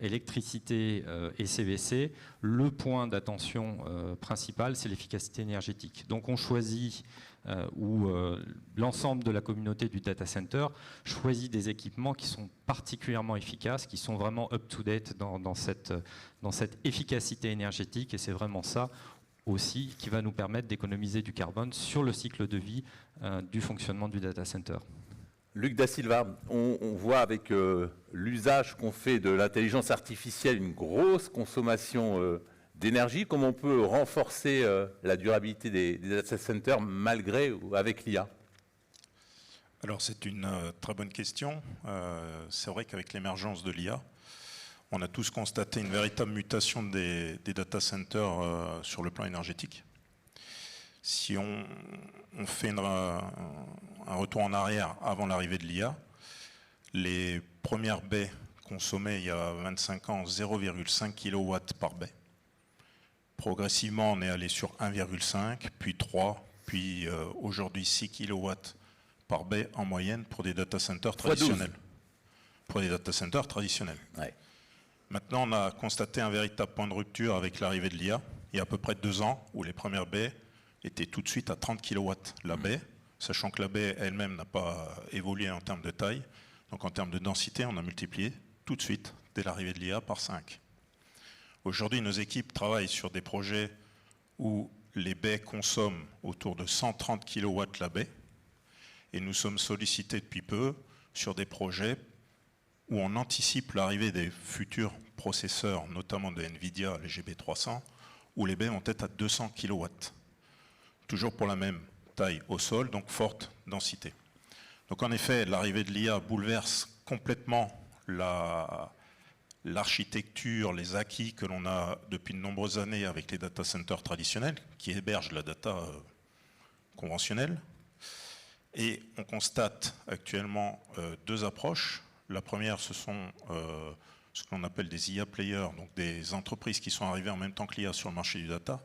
S6: électricité et CVC, le point d'attention principal, c'est l'efficacité énergétique. Donc on choisit, ou l'ensemble de la communauté du data center choisit des équipements qui sont particulièrement efficaces, qui sont vraiment up-to-date dans cette efficacité énergétique. Et c'est vraiment ça aussi qui va nous permettre d'économiser du carbone sur le cycle de vie du fonctionnement du data center.
S1: Luc Da Silva, on voit avec l'usage qu'on fait de l'intelligence artificielle une grosse consommation d'énergie. Comment on peut renforcer la durabilité des data centers malgré ou avec l'IA?
S7: Alors c'est une très bonne question. C'est vrai qu'avec l'émergence de l'IA, on a tous constaté une véritable mutation des data centers sur le plan énergétique. Si on fait un retour en arrière avant l'arrivée de l'IA, les premières baies consommaient il y a 25 ans 0,5 kW par baie. Progressivement, on est allé sur 1,5, puis 3, puis aujourd'hui 6 kW par baie en moyenne pour des data centers traditionnels. Pour des data centers traditionnels.
S1: Ouais.
S7: Maintenant, on a constaté un véritable point de rupture avec l'arrivée de l'IA, il y a à peu près 2 ans, où les premières baies étaient tout de suite à 30 kW la baie, sachant que la baie elle-même n'a pas évolué en termes de taille. Donc en termes de densité, on a multiplié tout de suite, dès l'arrivée de l'IA, par 5. Aujourd'hui, nos équipes travaillent sur des projets où les baies consomment autour de 130 kW la baie, et nous sommes sollicités depuis peu sur des projets où on anticipe l'arrivée des futurs processeurs, notamment de NVIDIA, les GB300, où les baies vont être à 200 kW. Toujours pour la même taille au sol, donc forte densité. Donc en effet, l'arrivée de l'IA bouleverse complètement l'architecture, les acquis que l'on a depuis de nombreuses années avec les data centers traditionnels, qui hébergent la data conventionnelle. Et on constate actuellement 2 approches. La première, ce sont ce qu'on appelle des IA players, donc des entreprises qui sont arrivées en même temps que l'IA sur le marché du data,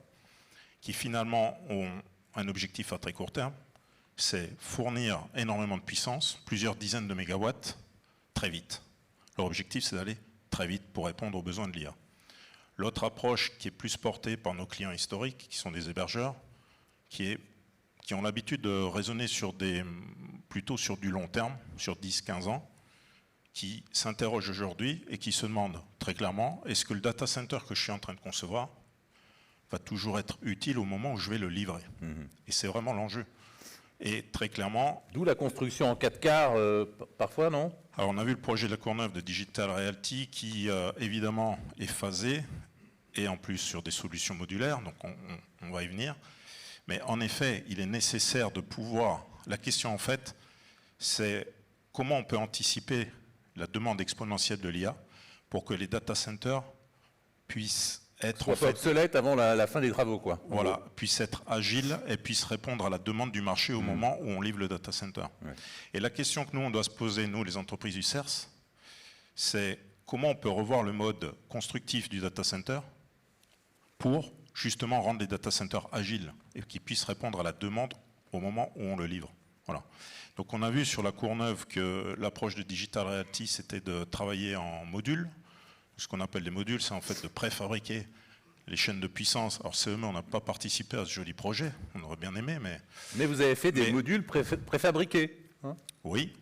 S7: qui finalement ont un objectif à très court terme, c'est fournir énormément de puissance, plusieurs dizaines de mégawatts, très vite. Leur objectif, c'est d'aller très vite pour répondre aux besoins de l'IA. L'autre approche qui est plus portée par nos clients historiques, qui sont des hébergeurs, qui ont l'habitude de raisonner plutôt sur du long terme, sur 10-15 ans, qui s'interrogent aujourd'hui et qui se demandent très clairement, est-ce que le data center que je suis en train de concevoir va toujours être utile au moment où je vais le livrer? Et c'est vraiment l'enjeu. Et très clairement...
S1: D'où la construction en 4 quarts, parfois, non?
S7: Alors on a vu le projet de la Courneuve de Digital Realty qui, évidemment, est phasé, et en plus sur des solutions modulaires, donc on va y venir. Mais en effet, il est nécessaire de pouvoir... La question, en fait, c'est comment on peut anticiper la demande exponentielle de l'IA pour que les data centers puissent être
S1: obsolète avant la fin des travaux, quoi.
S7: Voilà, puissent être agiles et puissent répondre à la demande du marché au moment où on livre le data center. Ouais. Et la question que nous, on doit se poser, nous, les entreprises du CERS, c'est comment on peut revoir le mode constructif du data center pour justement rendre les data centers agiles et qu'ils puissent répondre à la demande au moment où on le livre. Voilà. Donc on a vu sur la Courneuve que l'approche de Digital Realty, c'était de travailler en modules. Ce qu'on appelle des modules, c'est en fait de préfabriquer les chaînes de puissance. Alors CME, on n'a pas participé à ce joli projet, on aurait bien aimé, mais...
S1: Mais vous avez fait des modules préfabriqués, hein?
S7: Oui.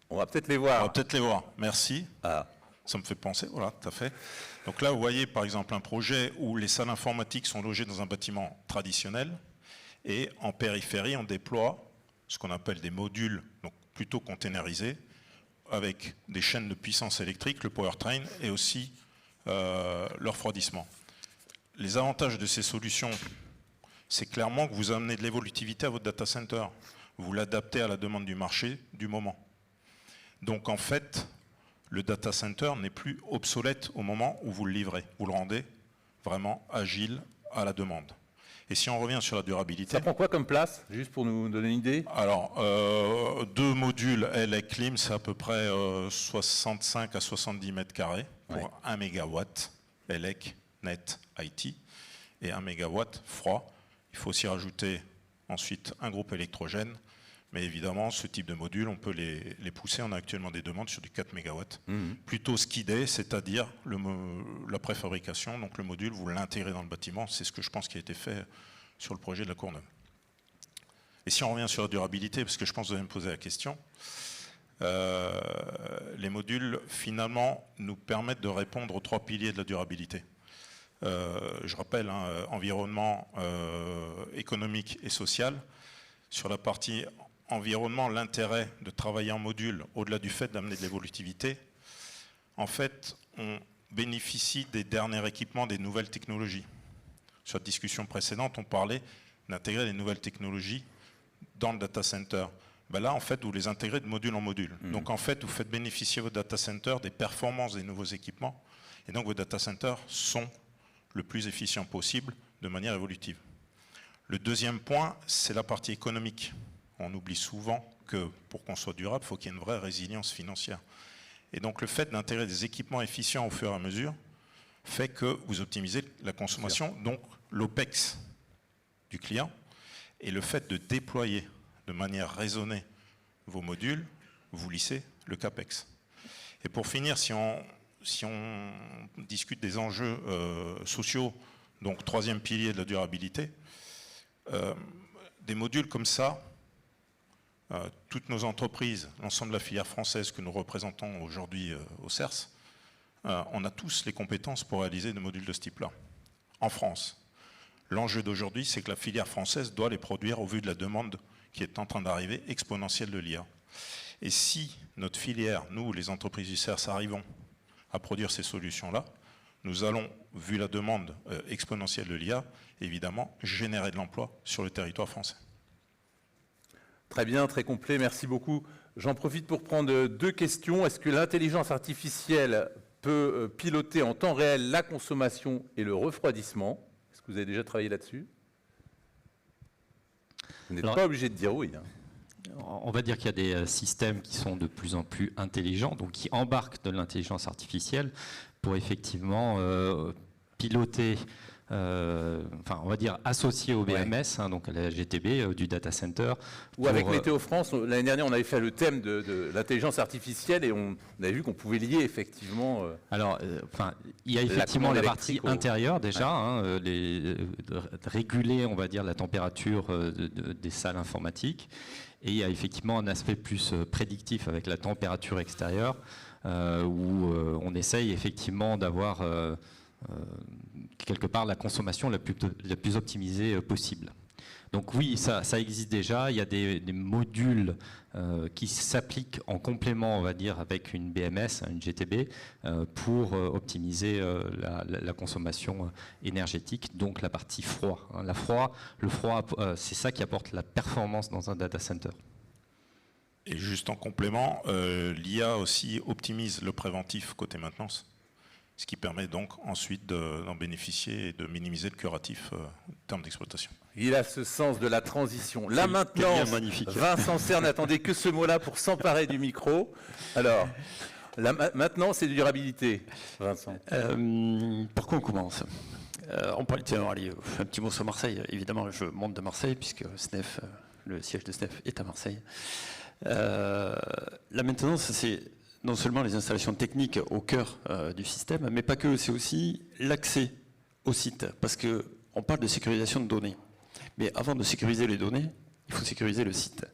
S1: On va peut-être les voir.
S7: On va peut-être les voir, merci.
S1: Ah.
S7: Ça me fait penser, voilà, tout à fait. Donc là, vous voyez par exemple un projet où les salles informatiques sont logées dans un bâtiment traditionnel et en périphérie, on déploie ce qu'on appelle des modules, donc plutôt containerisés, avec des chaînes de puissance électrique, le powertrain, et aussi le refroidissement. Les avantages de ces solutions, c'est clairement que vous amenez de l'évolutivité à votre data center. Vous l'adaptez à la demande du marché du moment. Donc en fait, le data center n'est plus obsolète au moment où vous le livrez. Vous le rendez vraiment agile à la demande. Et si on revient sur la durabilité...
S1: Ça prend quoi comme place, juste pour nous donner une idée?
S7: Alors, 2 modules LA Clim, c'est à peu près 65 à 70 mètres carrés pour 1 MW ELEC net IT et 1 MW froid. Il faut aussi rajouter ensuite un groupe électrogène. Mais évidemment, ce type de module, on peut les pousser. On a actuellement des demandes sur du 4 MW. Plutôt skidé, c'est-à-dire la préfabrication. Donc le module, vous l'intégrez dans le bâtiment. C'est ce que je pense qui a été fait sur le projet de la Courneuve. Et si on revient sur la durabilité, parce que je pense que vous allez me poser la question, les modules, finalement, nous permettent de répondre aux 3 piliers de la durabilité. Je rappelle, hein, environnement, économique et social. Sur la partie environnement, l'intérêt de travailler en module, au-delà du fait d'amener de l'évolutivité, en fait, on bénéficie des derniers équipements, des nouvelles technologies. Sur la discussion précédente, on parlait d'intégrer les nouvelles technologies dans le data center. Ben là, en fait, vous les intégrez de module en module. Donc, en fait, vous faites bénéficier votre data center des performances des nouveaux équipements. Et donc, vos data centers sont le plus efficients possible de manière évolutive. Le deuxième point, c'est la partie économique. On oublie souvent que pour qu'on soit durable, il faut qu'il y ait une vraie résilience financière. Et donc le fait d'intégrer des équipements efficients au fur et à mesure fait que vous optimisez la consommation, donc l'OPEX du client. Et le fait de déployer de manière raisonnée vos modules, vous lissez le CAPEX. Et pour finir, si on discute des enjeux sociaux, donc 3e pilier de la durabilité, des modules comme ça, toutes nos entreprises, l'ensemble de la filière française que nous représentons aujourd'hui au CERS, on a tous les compétences pour réaliser des modules de ce type-là, en France. L'enjeu d'aujourd'hui, c'est que la filière française doit les produire au vu de la demande qui est en train d'arriver, exponentielle de l'IA. Et si notre filière, nous, les entreprises du CERS, arrivons à produire ces solutions-là, nous allons, vu la demande exponentielle de l'IA, évidemment, générer de l'emploi sur le territoire français.
S1: Très bien, très complet, merci beaucoup. J'en profite pour prendre 2 questions. Est-ce que l'intelligence artificielle peut piloter en temps réel la consommation et le refroidissement? Est-ce que vous avez déjà travaillé là-dessus? Vous n'êtes pas obligé de dire oui, hein.
S6: On va dire qu'il y a des systèmes qui sont de plus en plus intelligents, donc qui embarquent de l'intelligence artificielle pour effectivement piloter enfin, on va dire associé au BMS, hein, donc à la GTB du data center.
S1: Ou avec Météo France, l'année dernière, on avait fait le thème de l'intelligence artificielle et on avait vu qu'on pouvait lier effectivement.
S6: Alors, enfin, il y a effectivement la partie intérieure déjà,
S1: Ouais.
S6: Réguler, on va dire, la température des salles informatiques. Et il y a effectivement un aspect plus prédictif avec la température extérieure, où on essaye effectivement d'avoir quelque part la consommation la plus optimisée possible. Donc oui, ça existe déjà. Il y a des modules qui s'appliquent en complément, on va dire, avec une BMS, une GTB, pour optimiser la consommation énergétique, donc la partie froid. Hein. Le froid, c'est ça qui apporte la performance dans un data center.
S7: Et juste en complément, l'IA aussi optimise le préventif côté maintenance, ce qui permet donc ensuite d'en bénéficier et de minimiser le curatif en termes d'exploitation.
S1: Il a ce sens de la transition. Là maintenant, Vincent Serre n'attendait que ce mot-là pour s'emparer du micro. Alors, là, maintenant, c'est durabilité, Vincent.
S8: Par quoi on commence on parlait, allez, un petit mot sur Marseille. Évidemment, je monte de Marseille, puisque SNEF, le siège de SNEF est à Marseille. La maintenance, c'est non seulement les installations techniques au cœur du système, mais pas que, c'est aussi l'accès au site, parce qu'on parle de sécurisation de données. Mais avant de sécuriser les données, il faut sécuriser le site.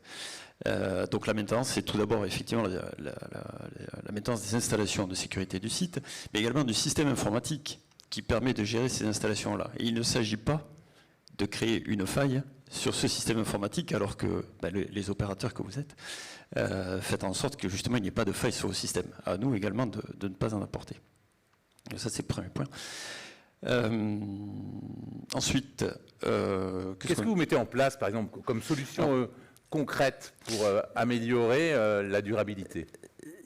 S8: Donc la maintenance, c'est tout d'abord effectivement la maintenance des installations de sécurité du site, mais également du système informatique qui permet de gérer ces installations-là. Et il ne s'agit pas de créer une faille sur ce système informatique, alors que les opérateurs que vous êtes, faites en sorte que justement il n'y ait pas de faille sur le système. À nous également de ne pas en apporter. Et ça, c'est le premier point. Ensuite,
S1: qu'est-ce que vous mettez en place, par exemple, comme solution concrète pour améliorer la durabilité?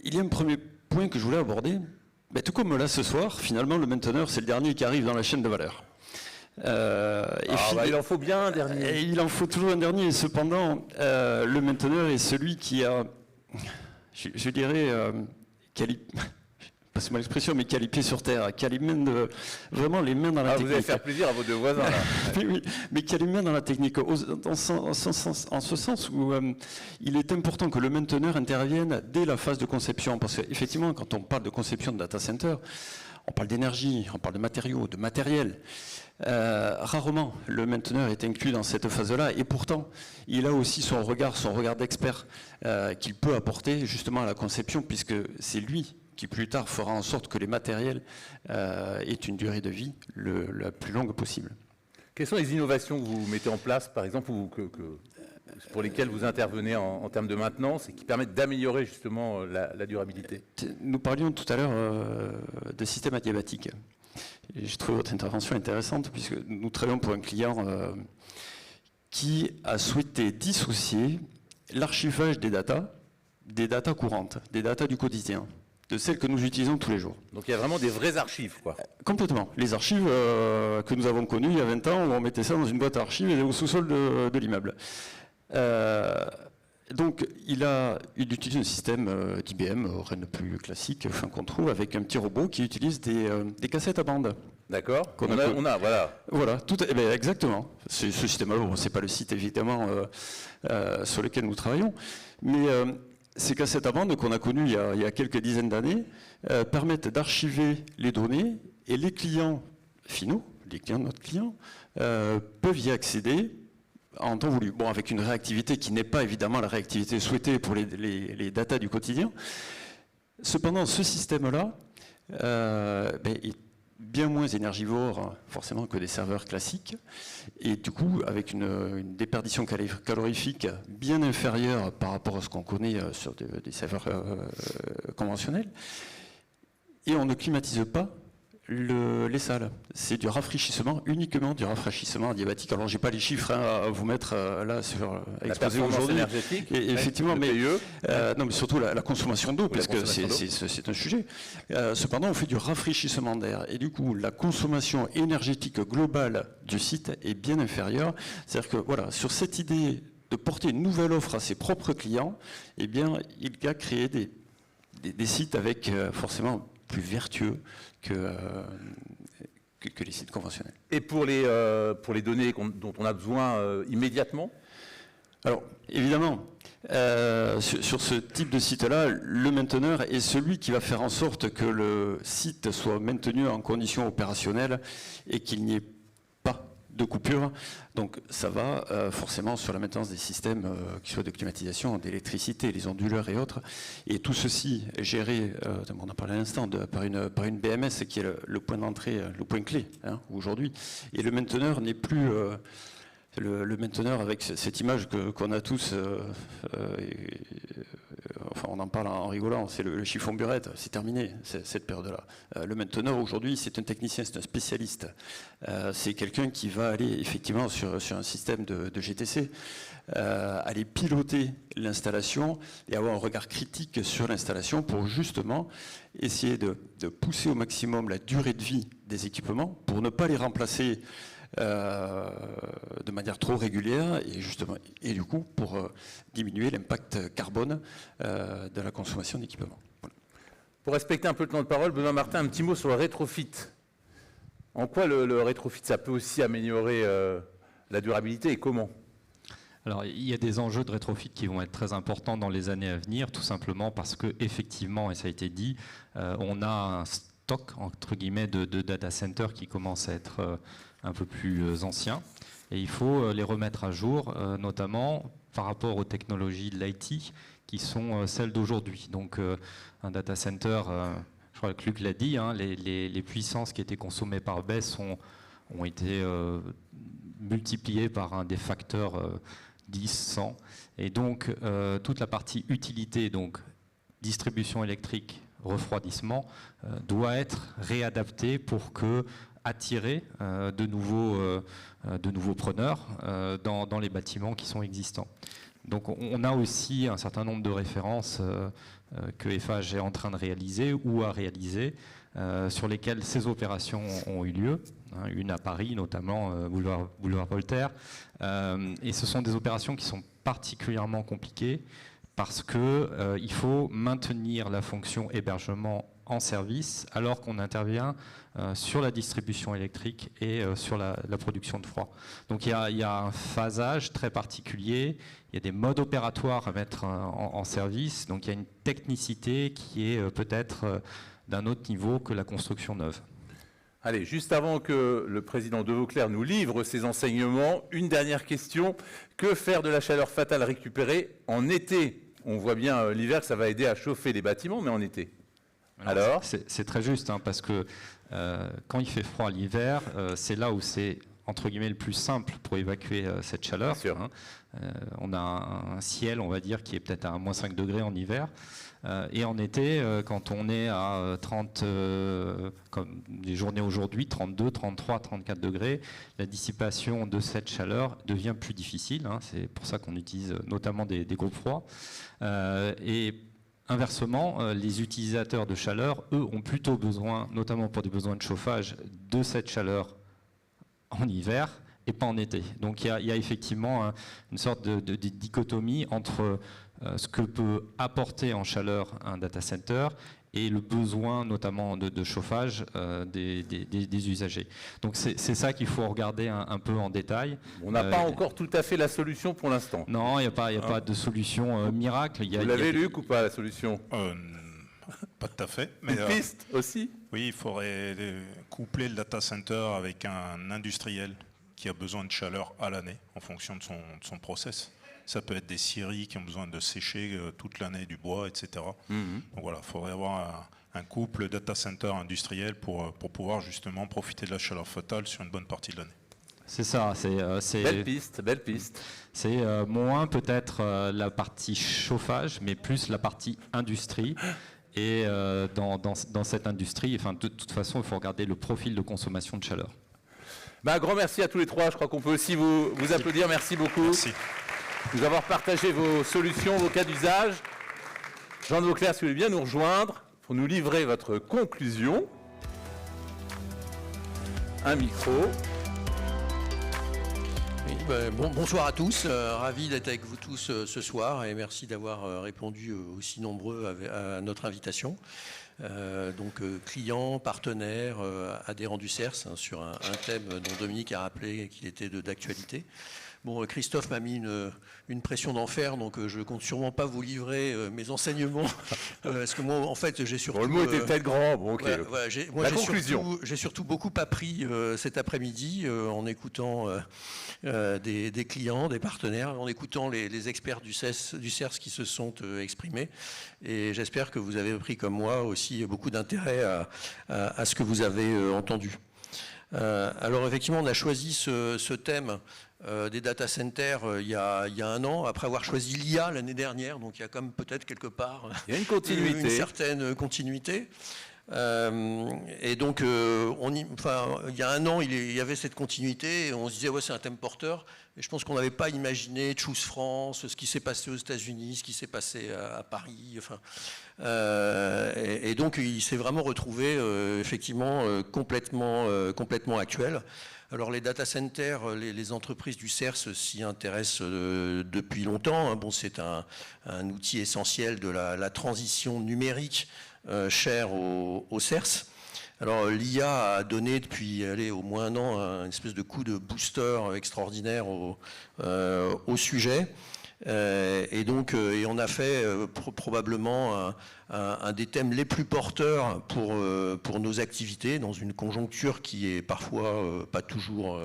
S8: Il y a un premier point que je voulais aborder. Tout comme là ce soir, finalement, le mainteneur, c'est le dernier qui arrive dans la chaîne de valeur.
S1: Il en faut bien un dernier.
S8: Il en faut toujours un dernier. Et cependant, le mainteneur est celui qui a, je dirais, passez-moi l'expression, mais qui a les pieds sur terre, qui a les mains vraiment les mains dans la technique.
S1: Vous allez faire plaisir à vos deux voisins là.
S8: Oui, mais qui a les mains dans la technique, en ce sens où il est important que le mainteneur intervienne dès la phase de conception, parce qu'effectivement, quand on parle de conception de data center, on parle d'énergie, on parle de matériaux, de matériel. Rarement le mainteneur est inclus dans cette phase-là, et pourtant il a aussi son regard d'expert qu'il peut apporter justement à la conception, puisque c'est lui qui plus tard fera en sorte que les matériels aient une durée de vie la plus longue possible.
S1: Quelles sont les innovations que vous mettez en place, par exemple, pour lesquelles vous intervenez en termes de maintenance et qui permettent d'améliorer justement la durabilité?
S8: Nous parlions tout à l'heure de systèmes adiabatiques. Je trouve votre intervention intéressante, puisque nous travaillons pour un client qui a souhaité dissocier l'archivage des datas courantes, des datas du quotidien, de celles que nous utilisons tous les jours.
S1: Donc il y a vraiment des vraies archives, quoi.
S8: Complètement. Les archives que nous avons connues il y a 20 ans, où on mettait ça dans une boîte à archives et au sous-sol de l'immeuble. Donc il utilise un système d'IBM, rien de plus classique, qu'on trouve avec un petit robot qui utilise des cassettes à bande.
S1: D'accord. Voilà.
S8: Voilà, exactement. Ce système-là, bon, c'est pas le site évidemment sur lequel nous travaillons, mais ces cassettes à bande qu'on a connues il y a quelques dizaines d'années permettent d'archiver les données, et les clients finaux, les clients de notre client, peuvent y accéder en temps voulu. Bon, avec une réactivité qui n'est pas évidemment la réactivité souhaitée pour les datas du quotidien. Cependant, ce système-là est bien moins énergivore forcément que des serveurs classiques, et du coup avec une déperdition calorifique bien inférieure par rapport à ce qu'on connaît sur des serveurs conventionnels. Et on ne climatise pas les salles. C'est du rafraîchissement, uniquement du rafraîchissement adiabatique. Alors j'ai pas les chiffres à vous mettre là sur exposé aujourd'hui. Et effectivement, mais non, mais surtout la consommation d'eau, parce que c'est un sujet. Cependant, on fait du rafraîchissement d'air, et du coup, la consommation énergétique globale du site est bien inférieure. C'est-à-dire que voilà, sur cette idée de porter une nouvelle offre à ses propres clients, eh bien, il a créé des sites avec forcément plus vertueux que les sites conventionnels.
S1: Et pour les données dont on a besoin immédiatement?
S8: Alors, évidemment, sur ce type de site-là, le mainteneur est celui qui va faire en sorte que le site soit maintenu en conditions opérationnelles et qu'il n'y ait pas de coupure. Donc ça va forcément sur la maintenance des systèmes qui soient de climatisation, d'électricité, les onduleurs et autres. Et tout ceci est géré, on en parlait à l'instant, par une BMS qui est le point d'entrée, le point clé aujourd'hui. Et le mainteneur n'est plus... Le mainteneur, avec cette image qu'on a tous, enfin on en parle en rigolant, c'est le chiffon burette, c'est terminé cette période-là. Le mainteneur aujourd'hui, c'est un technicien, c'est un spécialiste. C'est quelqu'un qui va aller effectivement sur un système de GTC, aller piloter l'installation et avoir un regard critique sur l'installation pour justement essayer de pousser au maximum la durée de vie des équipements pour ne pas les remplacer de manière trop régulière et du coup pour diminuer l'impact carbone de la consommation d'équipements. Voilà.
S1: Pour respecter un peu le temps de parole, Benoît Martin, un petit mot sur le rétrofit. En quoi le rétrofit, ça peut aussi améliorer la durabilité et comment?
S6: Alors, il y a des enjeux de rétrofit qui vont être très importants dans les années à venir, tout simplement parce que effectivement, et ça a été dit, on a un stock entre guillemets de data centers qui commence à être un peu plus anciens, et il faut les remettre à jour, notamment par rapport aux technologies de l'IT qui sont celles d'aujourd'hui. Donc un data center, je crois que Luc l'a dit, les puissances qui étaient consommées par BESS ont été multipliées par des facteurs 10, 100, et donc toute la partie utilité, donc distribution électrique, refroidissement, doit être réadaptée pour attirer de nouveaux preneurs dans les bâtiments qui sont existants. Donc on a aussi un certain nombre de références que Eiffage est en train de réaliser ou a réalisé, sur lesquelles ces opérations ont eu lieu, une à Paris notamment, boulevard Voltaire, et ce sont des opérations qui sont particulièrement compliquées parce qu'il faut maintenir la fonction hébergement en service alors qu'on intervient sur la distribution électrique et sur la production de froid. Donc il y a un phasage très particulier, il y a des modes opératoires à mettre en service, donc il y a une technicité qui est peut-être d'un autre niveau que la construction neuve.
S1: Allez, juste avant que le président de Vauclair nous livre ses enseignements, une dernière question. Que faire de la chaleur fatale récupérée en été? On voit bien l'hiver que ça va aider à chauffer les bâtiments, mais en été. Alors
S6: c'est très juste, parce que quand il fait froid l'hiver, c'est là où c'est entre guillemets le plus simple pour évacuer cette chaleur. On a un ciel, on va dire, qui est peut-être à moins 5 degrés en hiver. Et en été, quand on est à 30, comme des journées aujourd'hui, 32, 33, 34 degrés, la dissipation de cette chaleur devient plus difficile. C'est pour ça qu'on utilise notamment des groupes froids. Et inversement, les utilisateurs de chaleur, eux, ont plutôt besoin, notamment pour des besoins de chauffage, de cette chaleur en hiver et pas en été. Donc il y a effectivement une sorte de dichotomie entre ce que peut apporter en chaleur un data center et le besoin notamment de chauffage des usagers. Donc c'est ça qu'il faut regarder un peu en détail.
S1: On n'a pas encore tout à fait la solution pour l'instant.
S6: Non, il n'y a pas de solution miracle.
S1: Vous l'avez, Luc, ou pas, la solution?
S7: Pas tout à fait. Mais
S1: une piste aussi?
S7: Oui, il faudrait coupler le data center avec un industriel qui a besoin de chaleur à l'année en fonction de son process. Ça peut être des scieries qui ont besoin de sécher toute l'année du bois, etc. Donc voilà, il faudrait avoir un couple data center industriel pour pouvoir justement profiter de la chaleur fatale sur une bonne partie de l'année. C'est ça.
S1: Belle piste, belle piste.
S6: C'est moins peut-être la partie chauffage, mais plus la partie industrie. Et dans cette industrie, enfin, de toute façon, il faut regarder le profil de consommation de chaleur.
S1: Un grand merci à tous les trois. Je crois qu'on peut aussi vous applaudir. Merci beaucoup.
S7: Merci.
S1: Nous avoir partagé vos solutions, vos cas d'usage. Jean de Vauclair, si vous voulez bien nous rejoindre pour nous livrer votre conclusion. Un micro.
S9: Oui, bonsoir à tous, ravi d'être avec vous tous ce soir et merci d'avoir répondu aussi nombreux à notre invitation. donc clients, partenaires, adhérents du CERS, hein, sur un thème dont Dominique a rappelé qu'il était d'actualité. Bon, Christophe m'a mis une pression d'enfer, donc je compte sûrement pas vous livrer mes enseignements, parce que moi, en fait, j'ai surtout...
S1: Bon, le mot était peut-être grand, bon, ok.
S9: La conclusion. J'ai surtout beaucoup appris cet après-midi en écoutant des clients, des partenaires, en écoutant les experts du CERS qui se sont exprimés, et j'espère que vous avez pris comme moi aussi beaucoup d'intérêt à ce que vous avez entendu. Alors effectivement, on a choisi ce thème des data centers il y a un an, après avoir choisi l'IA l'année dernière, donc il y a comme peut-être quelque part
S1: il y a une continuité,
S9: une certaine continuité. Et donc, il y a un an, il y avait cette continuité, et on se disait, ouais, c'est un thème porteur. Et je pense qu'on n'avait pas imaginé Choose France, ce qui s'est passé aux États-Unis, ce qui s'est passé à Paris. Enfin, et donc, il s'est vraiment retrouvé effectivement complètement actuel. Alors les data centers, les entreprises du CERS s'y intéressent depuis longtemps. Bon, c'est un outil essentiel de la transition numérique chère au CERS. Alors l'IA a donné depuis au moins un an une espèce de coup de booster extraordinaire au sujet. Et donc, on a fait probablement un des thèmes les plus porteurs pour nos activités dans une conjoncture qui est parfois pas toujours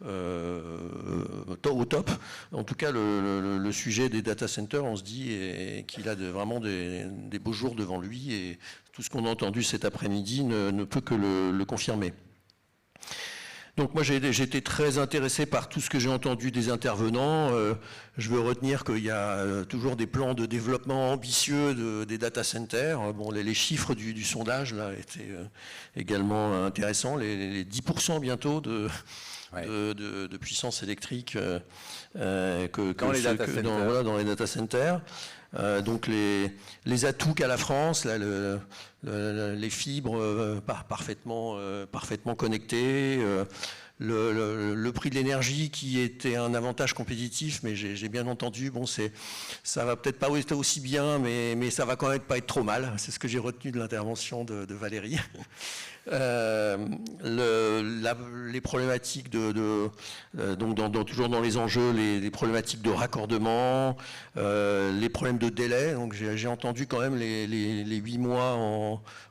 S9: au top. En tout cas, le sujet des data centers, on se dit qu'il a vraiment des beaux jours devant lui, et tout ce qu'on a entendu cet après-midi ne peut que le confirmer. Donc moi j'ai été très intéressé par tout ce que j'ai entendu des intervenants. Je veux retenir qu'il y a toujours des plans de développement ambitieux des data centers. Bon, les chiffres du sondage là étaient également intéressants. Les 10% bientôt de puissance électrique dans les data centers. Donc les atouts qu'a la France, là, les fibres parfaitement connectées, le prix de l'énergie qui était un avantage compétitif, mais j'ai bien entendu, bon, ça va peut-être pas aussi bien, mais ça va quand même pas être trop mal. C'est ce que j'ai retenu de l'intervention de Valérie. Les problématiques donc toujours dans les enjeux, les problématiques de raccordement, les problèmes de délai. Donc j'ai entendu quand même les 8 mois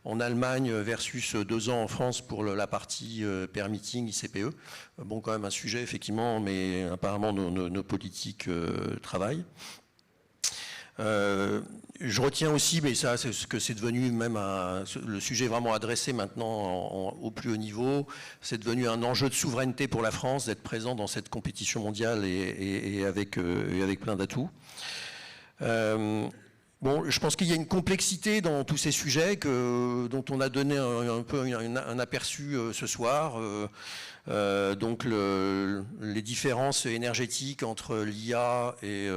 S9: en Allemagne versus 2 ans en France pour la partie permitting ICPE. Bon, quand même un sujet effectivement, mais apparemment nos politiques travaillent. Je retiens aussi, mais ça, c'est ce que c'est devenu même le sujet vraiment adressé maintenant au plus haut niveau, c'est devenu un enjeu de souveraineté pour la France d'être présent dans cette compétition mondiale et avec plein d'atouts. Bon, je pense qu'il y a une complexité dans tous ces sujets dont on a donné un peu un aperçu ce soir. Donc les différences énergétiques entre l'IA et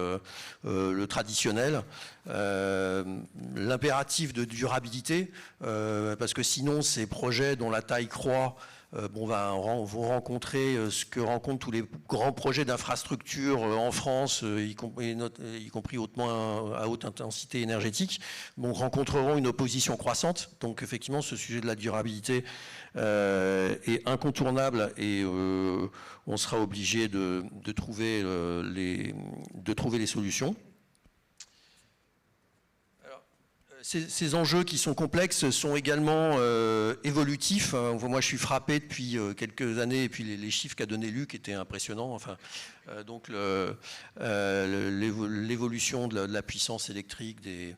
S9: le traditionnel, l'impératif de durabilité, parce que sinon ces projets dont la taille croît vont rencontrer ce que rencontrent tous les grands projets d'infrastructure en France, y compris à haute intensité énergétique, rencontreront une opposition croissante. Donc effectivement, ce sujet de la durabilité est incontournable, et on sera obligé de trouver les solutions. Ces enjeux qui sont complexes sont également évolutifs. Moi, je suis frappé depuis quelques années, et puis les chiffres qu'a donné Luc étaient impressionnants. Enfin, donc l'évolution de la puissance électrique des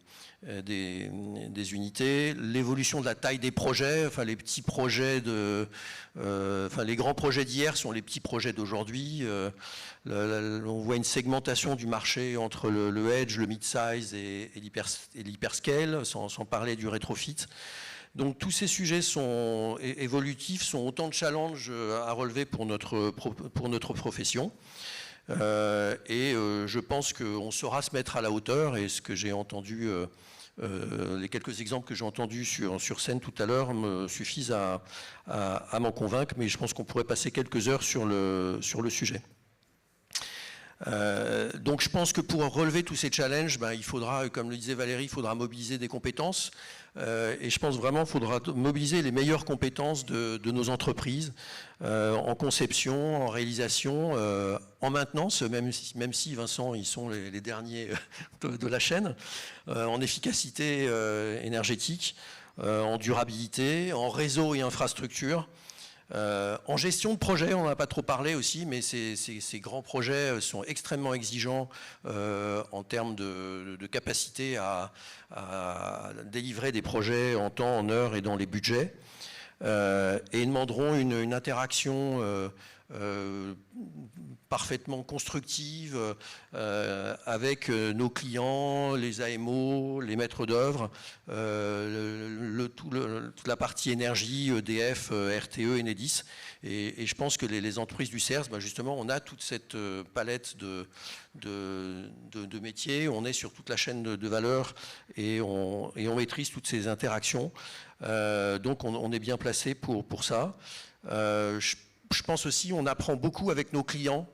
S9: unités, l'évolution de la taille des projets, enfin les petits projets les grands projets d'hier sont les petits projets d'aujourd'hui. On voit une segmentation du marché entre le edge, le mid-size et l'hyperscale, sans parler du rétrofit. Donc tous ces sujets sont évolutifs, sont autant de challenges à relever pour notre profession. Je pense qu'on saura se mettre à la hauteur, et ce que j'ai entendu, les quelques exemples que j'ai entendus sur scène tout à l'heure me suffisent à m'en convaincre, mais je pense qu'on pourrait passer quelques heures sur le sujet. Donc je pense que pour relever tous ces challenges, il faudra, comme le disait Valérie, il faudra mobiliser des compétences. Et je pense vraiment qu'il faudra mobiliser les meilleures compétences de nos entreprises en conception, en réalisation, en maintenance, même si Vincent, ils sont les derniers de la chaîne, en efficacité énergétique, en durabilité, en réseau et infrastructure. En gestion de projet, on n'en a pas trop parlé aussi, mais ces grands projets sont extrêmement exigeants en termes de capacité à délivrer des projets en temps, en heure et dans les budgets. Et ils demanderont une interaction parfaitement constructive avec nos clients, les AMO, les maîtres d'œuvre, toute la partie énergie, EDF, RTE, Enedis. Et je pense que les entreprises du CERS, justement, on a toute cette palette de métiers, on est sur toute la chaîne de valeur et on maîtrise toutes ces interactions. Donc on est bien placé pour ça. Je pense aussi on apprend beaucoup avec nos clients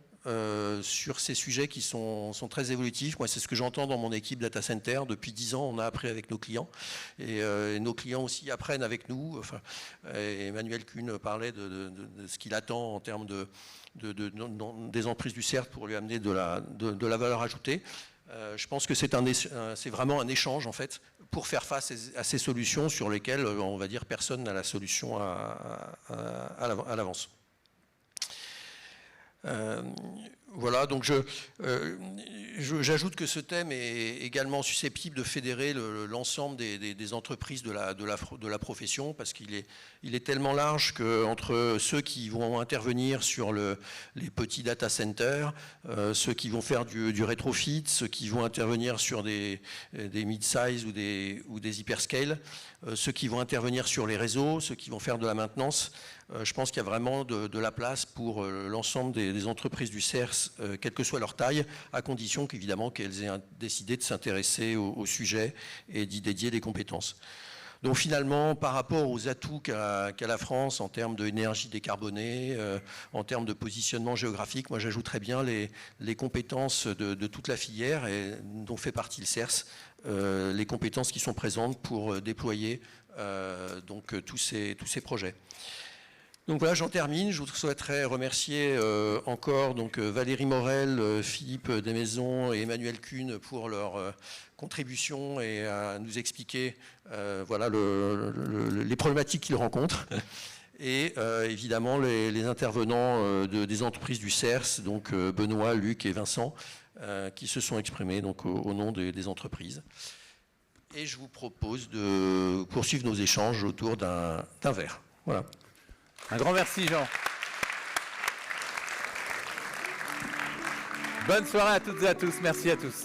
S9: sur ces sujets qui sont très évolutifs. Moi, c'est ce que j'entends dans mon équipe Data Center. Depuis 10 ans, on a appris avec nos clients. Et nos clients aussi apprennent avec nous. Enfin, Emmanuel Kuhn parlait de ce qu'il attend en termes des entreprises du CERT pour lui amener de la valeur ajoutée. Je pense que c'est vraiment un échange, en fait, pour faire face à ces solutions sur lesquelles, on va dire, personne n'a la solution à l'avance. Voilà, donc j'ajoute que ce thème est également susceptible de fédérer l'ensemble des entreprises de la profession, parce qu'il est tellement large qu'entre ceux qui vont intervenir sur les petits data centers, ceux qui vont faire du rétrofit, ceux qui vont intervenir sur des mid-size ou des hyperscales, ceux qui vont intervenir sur les réseaux, ceux qui vont faire de la maintenance, je pense qu'il y a vraiment de la place pour l'ensemble des entreprises du CERS, quelle que soit leur taille, à condition qu'évidemment qu'elles aient décidé de s'intéresser au sujet et d'y dédier des compétences. Donc finalement, par rapport aux atouts qu'a la France en termes d'énergie décarbonée, en termes de positionnement géographique, moi j'ajouterais bien les compétences de toute la filière et dont fait partie le CERS, les compétences qui sont présentes pour déployer tous ces projets. Donc voilà, j'en termine. Je souhaiterais remercier encore Valérie Morel, Philippe Desmaisons et Emmanuel Kuhn pour leur contribution et à nous expliquer voilà, les problématiques qu'ils rencontrent. Et évidemment les intervenants des entreprises du CERS, donc Benoît, Luc et Vincent, qui se sont exprimés donc, au nom des entreprises. Et je vous propose de poursuivre nos échanges autour d'un verre. Voilà.
S1: Un grand merci, Jean. Bonne soirée à toutes et à tous. Merci à tous.